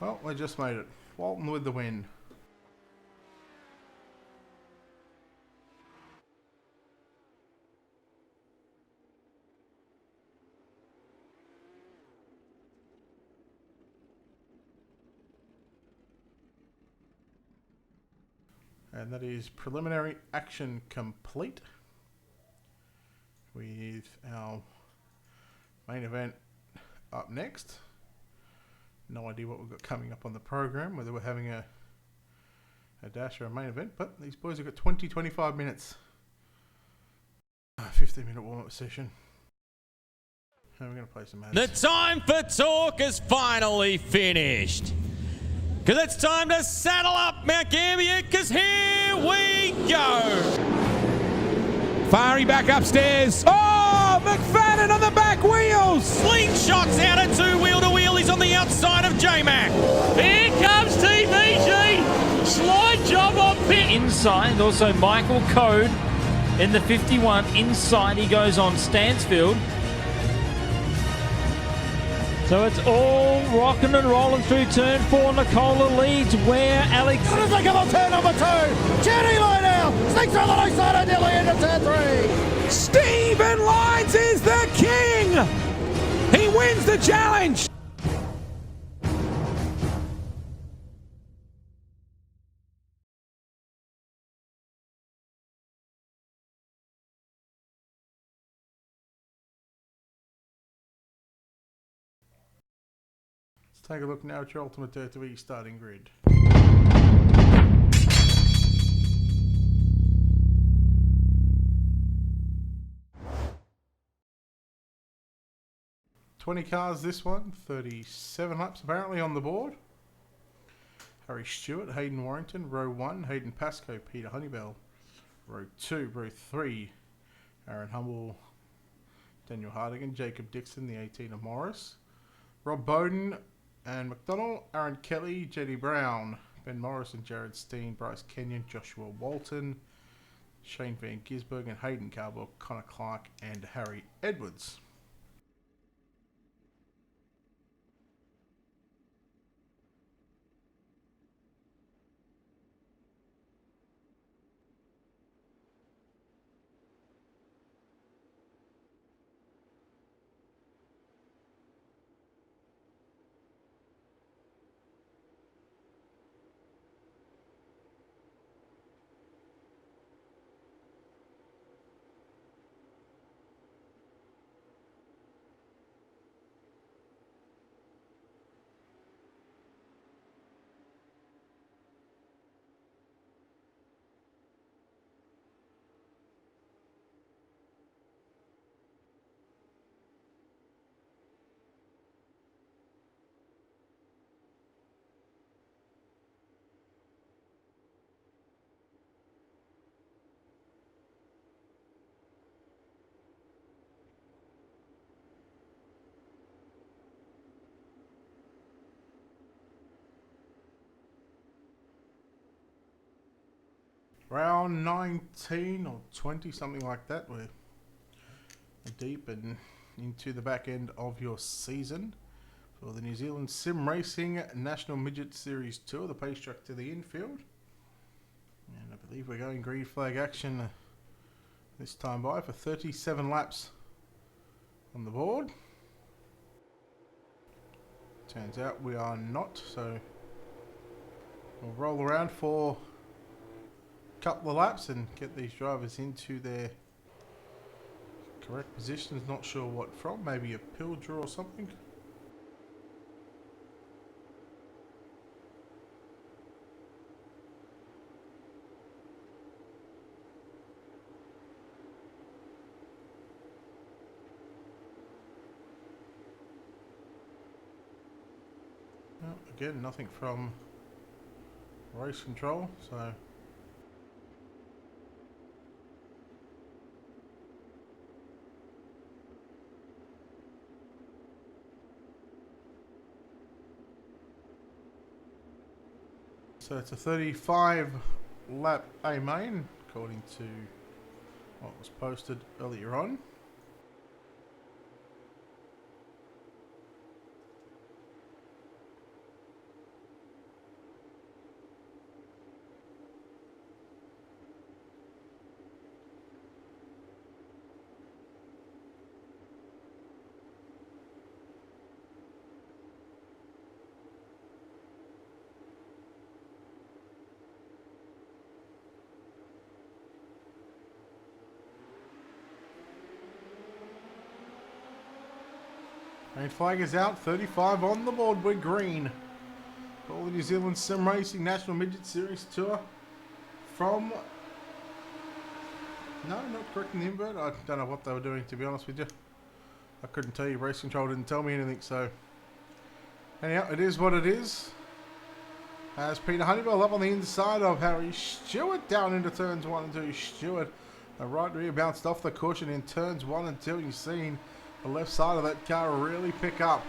Well, they just made it. Walton with the win. And that is preliminary action complete. With our main event up next. No idea what we've got coming up on the program, whether we're having a dash or a main event, but these boys have got 20-25 minutes. 15-minute warm-up session. And we're going to play some ads. The time for talk is finally finished. Because it's time to saddle up Mount Gambier, because here we go. Fiery back upstairs. Oh, McFadden on the back wheels. Slingshots out at 2-wheel-to-wheel. He's on the outside of J-Mac. Here comes TVG. Slide job on pit. Inside, also Michael Code in the 51. Inside, he goes on Stansfield. So it's all rocking and rolling through turn 4. Nicola leads where Alex... As they come on turn number 2, Jenny Line now, sneaks through the low side until the end of turn 3. Stephen Lyons is the king. He wins the challenge. take a look now at your Ultimate Dare to Be starting grid. $20 cars this one, 37 laps apparently on the board. Harry Stewart, Hayden Warrington, row 1, Hayden Pascoe, Peter Honeybell, row 2, row 3, Aaron Humble, Daniel Hardigan, Jacob Dixon, the 18 of Morris, Rob Bowden and McDonald, Aaron Kelly, JD Brown, Ben Morris and Jared Steen, Bryce Kenyon, Joshua Walton, Shane Van Gisberg and Hayden Carbour, Connor Clark and Harry Edwards. Round 19 or 20, something like that. We're deep and into the back end of your season for the New Zealand Sim Racing National Midget Series Tour, the pace track to the infield. And I believe we're going green flag action this time by for 37 laps on the board. Turns out we are not, so we'll roll around for couple of laps and get these drivers into their correct positions. Not sure what from, maybe a pill draw or something. Well, again, nothing from race control, so it's a 35 lap A main, according to what was posted earlier on. Main flag is out, 35 on the board, we're green. For the New Zealand Sim Racing National Midget Series Tour from... No, not correcting the invert. I don't know what they were doing, to be honest with you. I couldn't tell you, race control didn't tell me anything, so... Anyhow, it is what it is. As Peter Honeybell up on the inside of Harry Stewart, down into turns 1 and 2. Stewart, the right rear bounced off the cushion in turns 1 and 2. You've seen the left side of that car really pick up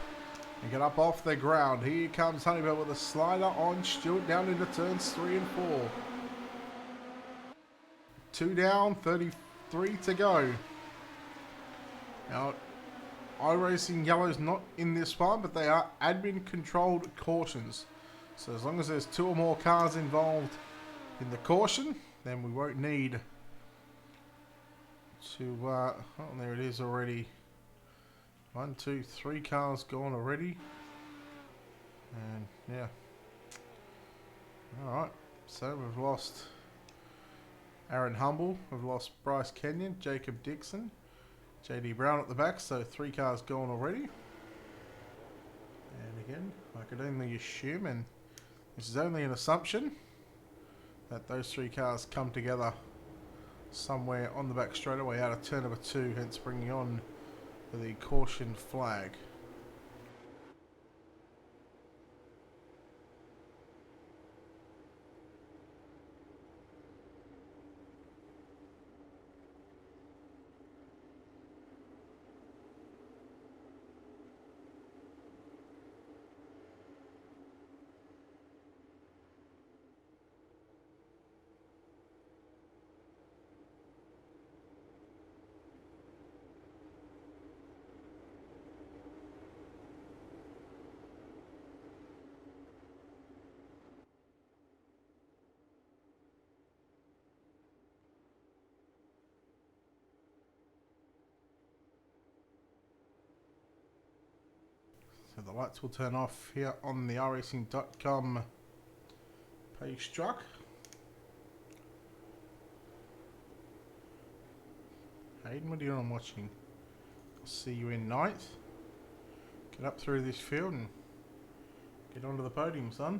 and get up off the ground. Here comes Honeybell with a slider on Stewart down into turns 3 and 4. 2 down, 33 to go. Now, iRacing Yellow's not in this one, but they are admin controlled cautions. So as long as there's 2 or more cars involved in the caution, then we won't need to, oh, there it is already. 1, 2, 3 cars gone already. And yeah. Alright, so we've lost Aaron Humble, we've lost Bryce Kenyon, Jacob Dixon, JD Brown at the back, so 3 cars gone already. And again, I could only assume, and this is only an assumption, that those three cars come together somewhere on the back straightaway out of turn number 2, hence bringing on the caution flag. So the lights will turn off here on the racing.com page struck. Hayden, what are you doing watching? I'll see you in 9th. Get up through this field and get onto the podium, son.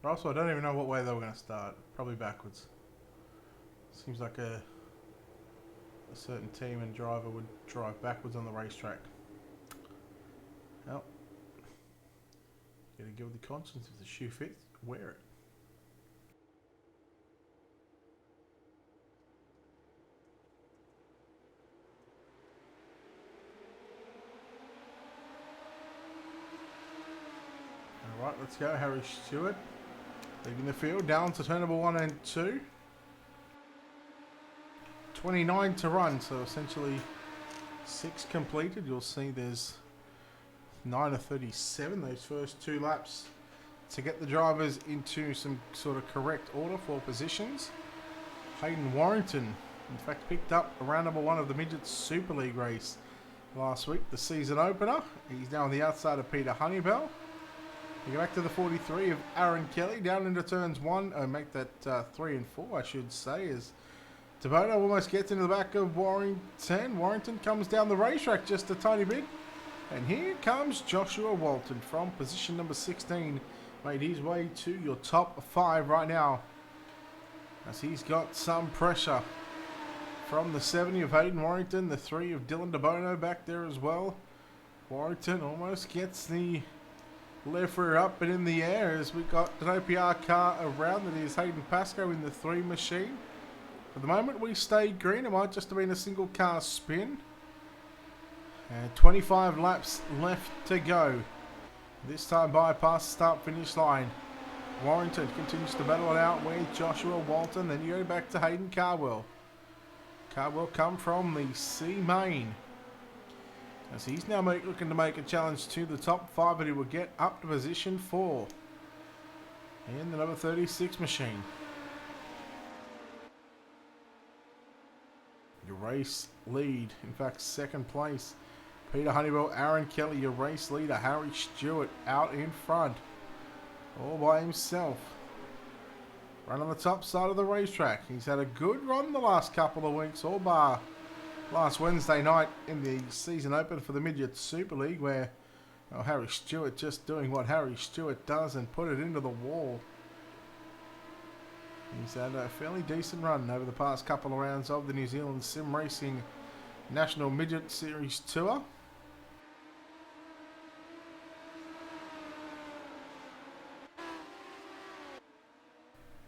Also, I don't even know what way they were going to start. Probably backwards. Seems like a certain team and driver would drive backwards on the racetrack. Well, you gotta give the conscience. If the shoe fits, wear it. Alright, let's go. Harry Stewart leading the field down to turn number 1 and 2. 29 to run, so essentially 6 completed. You'll see there's 9 of 37, those first 2 laps, to get the drivers into some sort of correct order for positions. Hayden Warrington, in fact, picked up round number 1 of the Midget Super League race last week, the season opener. He's now on the outside of Peter Honeybell. You go back to the 43 of Aaron Kelly, down into turns 1, make that 3 and 4, I should say, as Tabono almost gets into the back of Warrington. Warrington comes down the racetrack just a tiny bit. And here comes Joshua Walton from position number 16. Made his way to your top 5 right now, as he's got some pressure from the 70 of Hayden Warrington, the 3 of Dylan DeBono back there as well. Warrington almost gets the left rear up and in the air as we got an OPR car around that is Hayden Pascoe in the 3 machine. For the moment we stayed green. It might just have been a single car spin. And 25 laps left to go. This time bypass the start finish line. Warrington continues to battle it out with Joshua Walton. Then you go back to Hayden Carwell. Carwell come from the C main, as he's now looking to make a challenge to the top 5, but he will get up to position 4 in the number 36 machine. Your race lead, in fact second place, Peter Honeywell, Aaron Kelly. Your race leader, Harry Stewart, out in front all by himself. Run on the top side of the racetrack. He's had a good run the last couple of weeks, all bar last Wednesday night in the season open for the Midget Super League, where Harry Stewart just doing what Harry Stewart does and put it into the wall. He's had a fairly decent run over the past couple of rounds of the New Zealand Sim Racing National Midget Series Tour.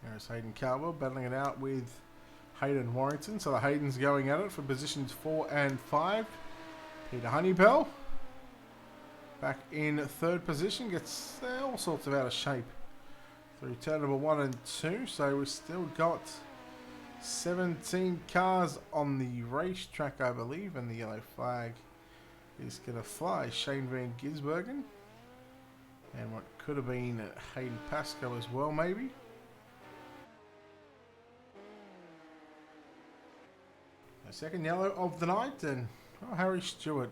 There's Hayden Carwell battling it out with Hayden Warrington. So the Hayden's going at it for positions 4 and 5. Peter Honeybell back in 3rd position, gets all sorts of out of shape through turn number 1 and 2. So we've still got 17 cars on the racetrack, I believe, and the yellow flag is going to fly. Shane Van Gisbergen and what could have been Hayden Pascoe as well, maybe. The second yellow of the night, and Harry Stewart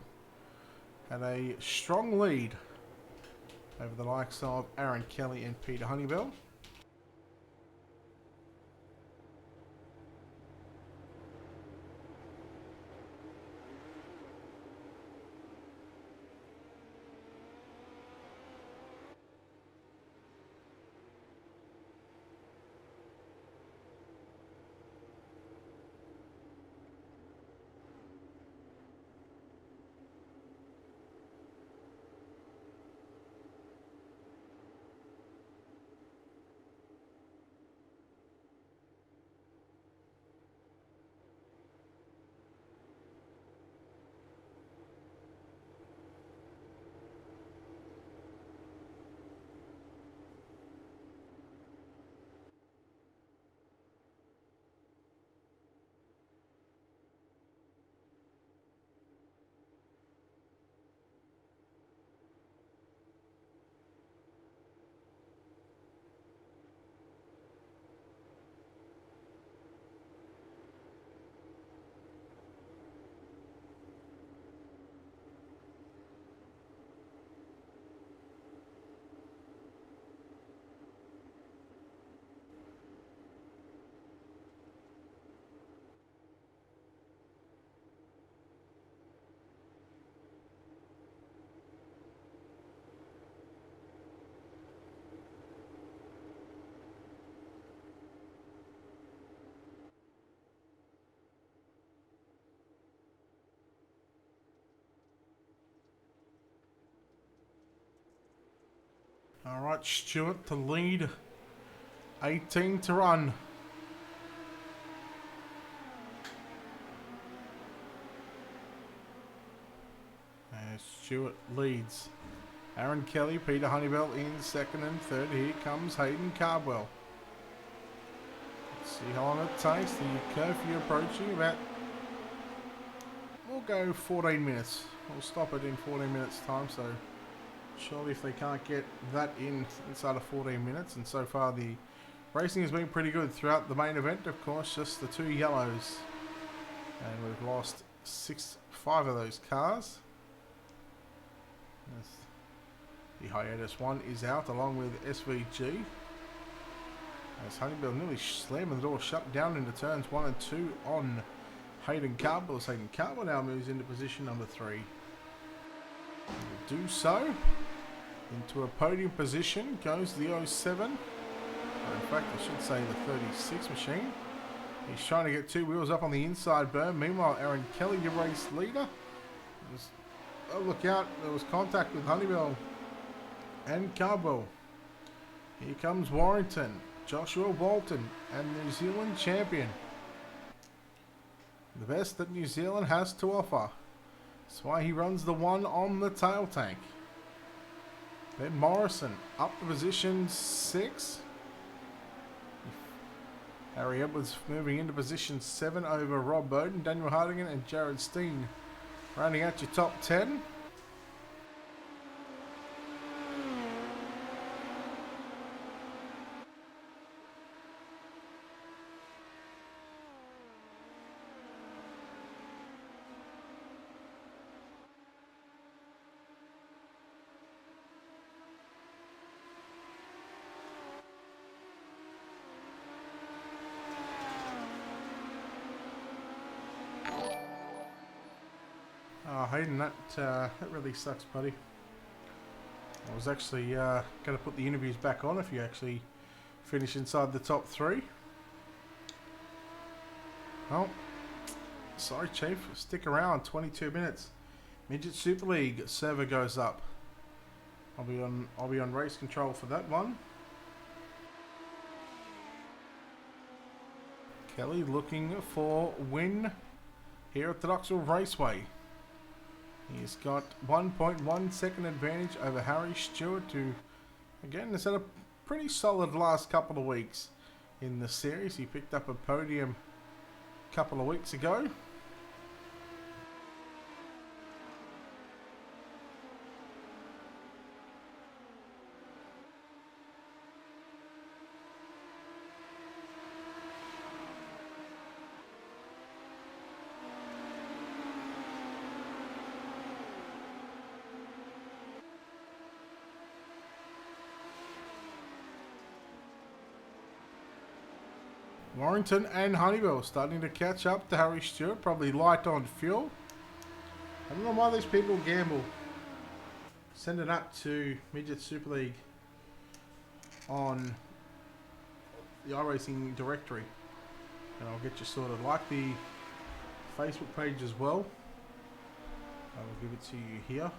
had a strong lead over the likes of Aaron Kelly and Peter Honeybell. All right, Stewart to lead. 18 to run. As Stewart leads. Aaron Kelly, Peter Honeybell in second and third. Here comes Hayden Cardwell. Let's see how long it takes. The curfew approaching about... We'll go 14 minutes. We'll stop it in 14 minutes time, so surely if they can't get that inside of 14 minutes, and so far the racing has been pretty good throughout the main event, of course, just the 2 yellows. And we've lost 5 of those cars. The hiatus one is out along with SVG. As Honeybell nearly slamming the door shut down into turns 1 and 2 on Hayden Cardwell. As Hayden Cardwell now moves into position number 3. Do so. Into a podium position goes the 07. In fact, I should say the 36 machine. He's trying to get 2 wheels up on the inside berm. Meanwhile, Aaron Kelly, your race leader. Oh, look out. There was contact with Honeybell and Cardwell. Here comes Warrington, Joshua Walton, and New Zealand champion. The best that New Zealand has to offer. That's why he runs the 1 on the tail tank. Then Morrison up to position 6. Harry Edwards moving into position 7 over Rob Bowden, Daniel Hardigan and Jared Steen. Rounding out your top 10. Oh, Hayden, that really sucks, buddy. I was actually going to put the interviews back on if you actually finish inside the top 3. Oh, sorry, Chief. Stick around. 22 minutes. Midget Super League server goes up. I'll be on race control for that one. Kelly looking for win here at the Knoxville Raceway. He's got 1.1 second advantage over Harry Stewart, who again has had a pretty solid last couple of weeks in the series. He picked up a podium a couple of weeks ago. Warrington and Honeybell starting to catch up to Harry Stewart, probably light on fuel. I don't know why these people gamble. Send it up to Midget Super League on the iRacing directory and I'll get you sorted. Like the Facebook page as well. I will give it to you here.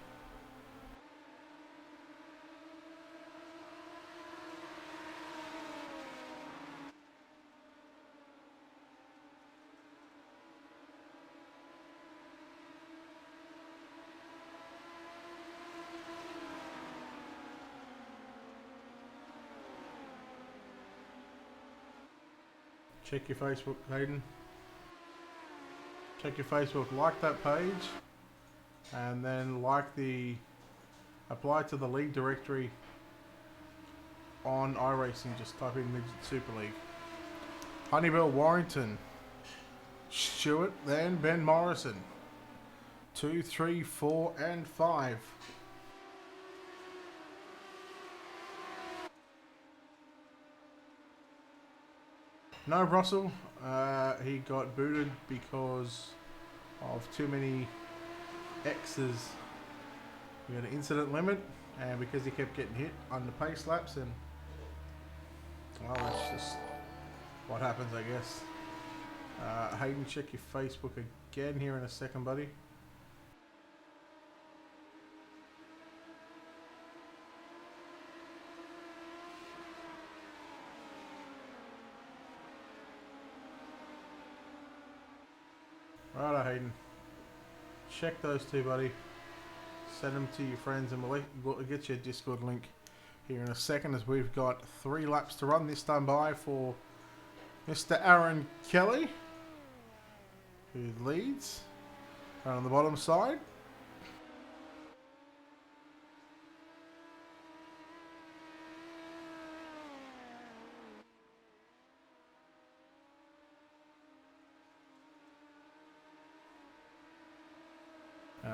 Check your Facebook, Hayden. Check your Facebook, like that page, and then apply to the league directory on iRacing. Just type in Midget Super League. Honeybell, Warrington, Stewart, then Ben Morrison. 2, 3, 4, and 5. No, Russell. He got booted because of too many X's. We had an incident limit, and because he kept getting hit on the pace laps, and well, that's just what happens, I guess. Hayden, check your Facebook again here in a second, buddy. Righto, Hayden. Check those two, buddy. Send them to your friends, and we'll get you a Discord link here in a second, as we've got 3 laps to run this time by for Mr. Aaron Kelly, who leads right on the bottom side.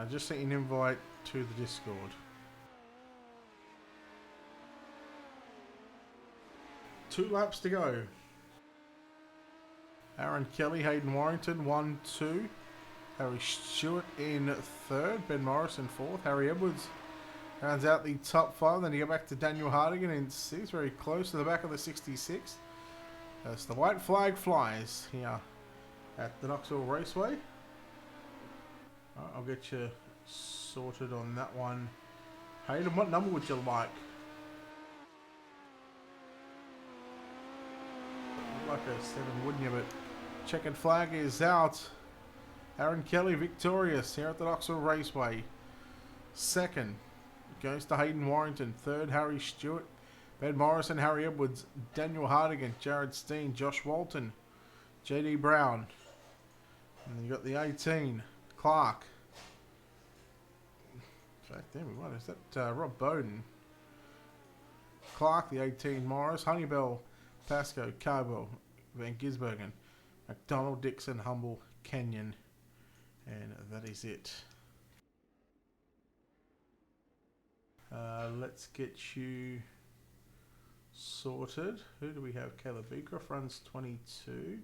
Just sent you an invite to the Discord. Two laps to go. Aaron Kelly, Hayden Warrington, 1-2. Harry Stewart in 3rd. Ben Morris in 4th. Harry Edwards rounds out the top 5. Then you go back to Daniel Hardigan in 6th. Very close to the back of the 66. As the white flag flies here at the Knoxville Raceway. I'll get you sorted on that one. Hayden, what number would you like? Like a 7, wouldn't you? But checkered flag is out. Aaron Kelly victorious here at the Knoxville Raceway. 2nd goes to Hayden Warrington. 3rd, Harry Stewart. Ben Morrison, Harry Edwards, Daniel Hardigan, Jared Steen, Josh Walton, JD Brown. And then you got the 18, Clark. In fact, there we go. Is that Rob Bowden? Clark, the 18, Morris, Honeybell, Pascoe, Carbell, Van Gisbergen, McDonald, Dixon, Humble, Kenyon. And that is it. Let's get you sorted. Who do we have? Caleb Beecroft runs 22.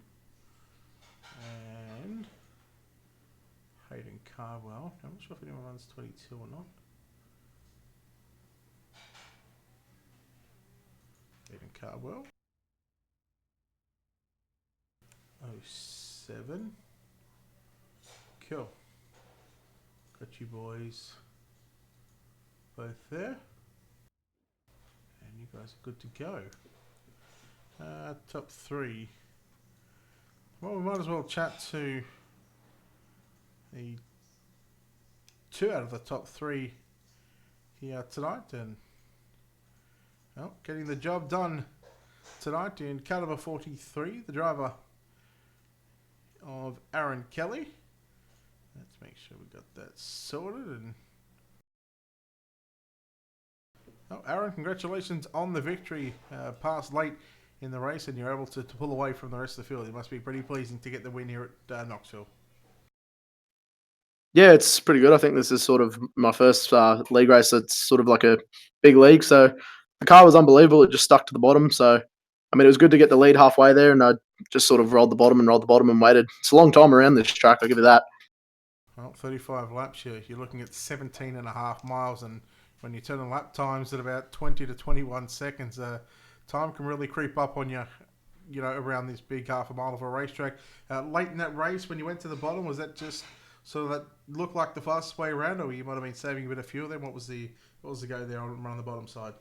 And Hayden Carwell. I'm not sure if anyone runs 22 or not. Hayden Carwell. 07. Cool. Got you boys both there. And you guys are good to go. Top 3. Well, we might as well chat to the 2 out of the top 3 here tonight. And well, getting the job done tonight in caliber 43, the driver of Aaron Kelly. Let's make sure we got that sorted. And Aaron, congratulations on the victory. Passed late in the race, and you're able to pull away from the rest of the field. It must be pretty pleasing to get the win here at Knoxville. Yeah, it's pretty good. I think this is sort of my first league race. It's sort of like a big league. So the car was unbelievable. It just stuck to the bottom. So, I mean, it was good to get the lead halfway there, and I just sort of rolled the bottom and waited. It's a long time around this track, I'll give you that. Well, 35 laps, you're looking at 17 and a half miles, and when you turn the lap times at about 20 to 21 seconds, time can really creep up on you, around this big half a mile of a racetrack. Late in that race, when you went to the bottom, was that just sort of that looked like the fastest way around, or you might have been saving a bit of fuel then? What was the go there on the bottom side?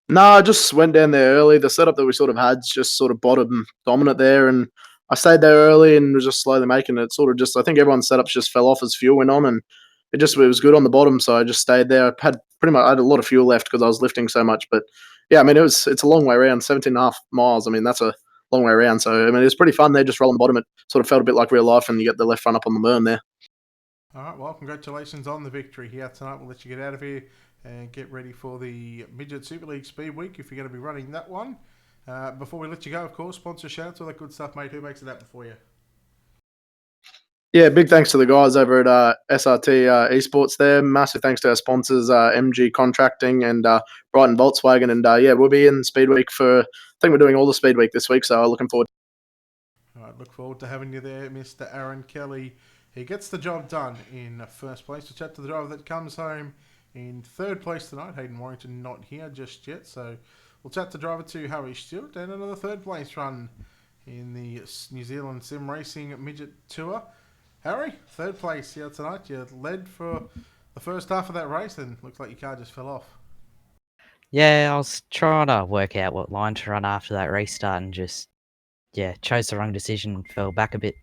No, I just went down there early. The setup that we sort of had just sort of bottom dominant there, and I stayed there early and was just slowly making it. Sort of just, I think everyone's setups just fell off as fuel went on, and it was good on the bottom, so I just stayed there. I had a lot of fuel left because I was lifting so much, but yeah, I mean, it's a long way around, 17 and a half miles. I mean, that's a long way around. So, I mean, it's pretty fun there, just rolling the bottom. It sort of felt a bit like real life, and you get the left front up on the burn there. All right, well, congratulations on the victory here tonight. We'll let you get out of here and get ready for the Midget Super League Speed Week if you're going to be running that one. Before we let you go, of course, sponsor shout-outs, all that good stuff, mate. Who makes it happen for you? Yeah, big thanks to the guys over at SRT Esports there. Massive thanks to our sponsors, MG Contracting and Brighton Volkswagen. And yeah, we'll be in Speed Week I think we're doing all the Speed Week this week, so looking forward. All right, look forward to having you there, Mr. Aaron Kelly. He gets the job done in first place. We'll chat to the driver that comes home in third place tonight. Hayden Warrington not here just yet, so we'll chat to driver 2, Harry Stewart, and another third place run in the New Zealand Sim Racing Midget Tour. Harry, third place here tonight. You led for the first half of that race, and looks like your car just fell off. Yeah, I was trying to work out what line to run after that restart and just, chose the wrong decision and fell back a bit.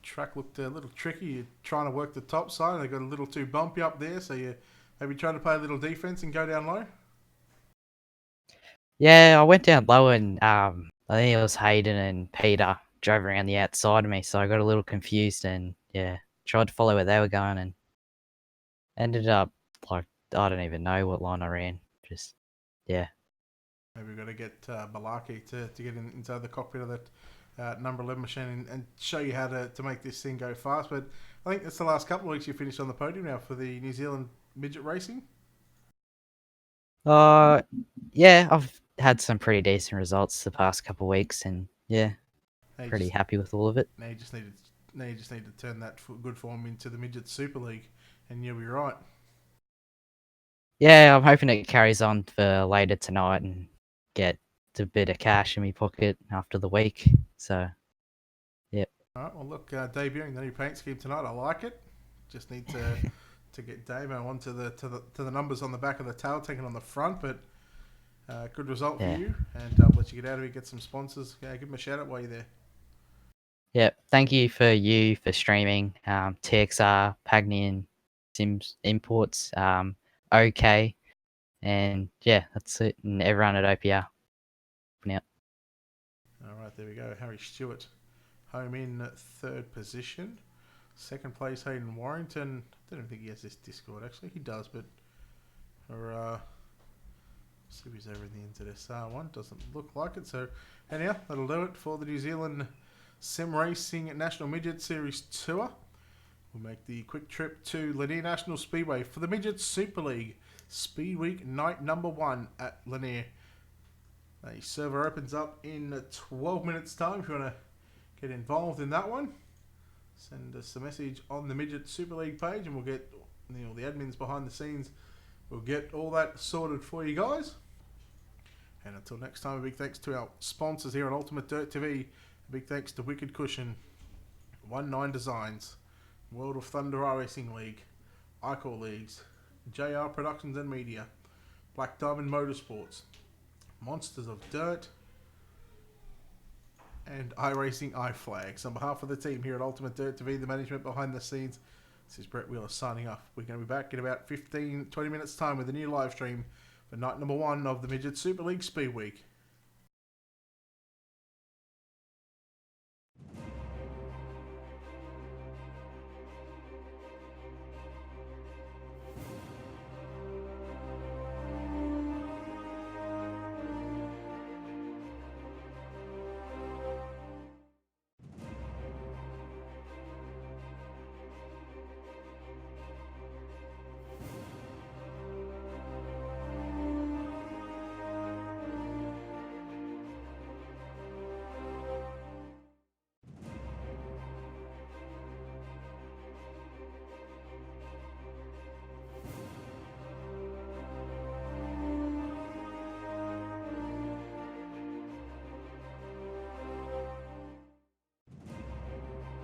track looked a little tricky. You're trying to work the top side, and they got a little too bumpy up there, so you maybe trying to play a little defense and go down low. Yeah, I went down low and I think it was Hayden and Peter drove around the outside of me, so I got a little confused and yeah, tried to follow where they were going and ended up like I don't even know what line I ran. Just yeah. Maybe we've got to get Balaki to get inside the cockpit of that number 11 machine and show you how to make this thing go fast. But I think it's the last couple of weeks you finished on the podium now for the New Zealand midget racing. Yeah, I've had some pretty decent results the past couple of weeks, and yeah, pretty happy with all of it. Now you just need to turn that good form into the Midget Super League, and you'll be right. Yeah, I'm hoping it carries on for later tonight and get a bit of cash in my pocket after the week. So, yeah. All right. Well, look, debuting the new paint scheme tonight. I like it. Just need to get Damo onto the numbers on the back of the tail, taken on the front, but. Good result for you, and I'll let you get out of here, get some sponsors. Give them a shout out while you're there. Yeah, thank you for streaming. TXR, Pagnian, Sims Imports, OK, and yeah, that's it. And everyone at OPR. Now. All right, there we go. Harry Stewart, home in third position. Second place, Hayden Warrington. I don't think he has this Discord actually. He does, but for see if he's over in the into this one. Doesn't look like it. So, anyhow, that'll do it for the New Zealand Sim Racing National Midget Series Tour. We'll make the quick trip to Lanier National Speedway for the Midget Super League Speed Week night number 1 at Lanier. The server opens up in 12 minutes time if you want to get involved in that one. Send us a message on the Midget Super League page and we'll get the admins behind the scenes. We'll get all that sorted for you guys. And until next time, a big thanks to our sponsors here on Ultimate Dirt TV. A big thanks to Wicked Cushion, 19 Designs, World of Thunder Racing League, iCall Leagues, JR Productions and Media, Black Diamond Motorsports, Monsters of Dirt, and iRacing iFlags. On behalf of the team here at Ultimate Dirt TV, the management behind the scenes, this is Brett Wheeler signing off. We're going to be back in about 15-20 minutes time with a new live stream for night number 1 of the Midget Super League Speed Week.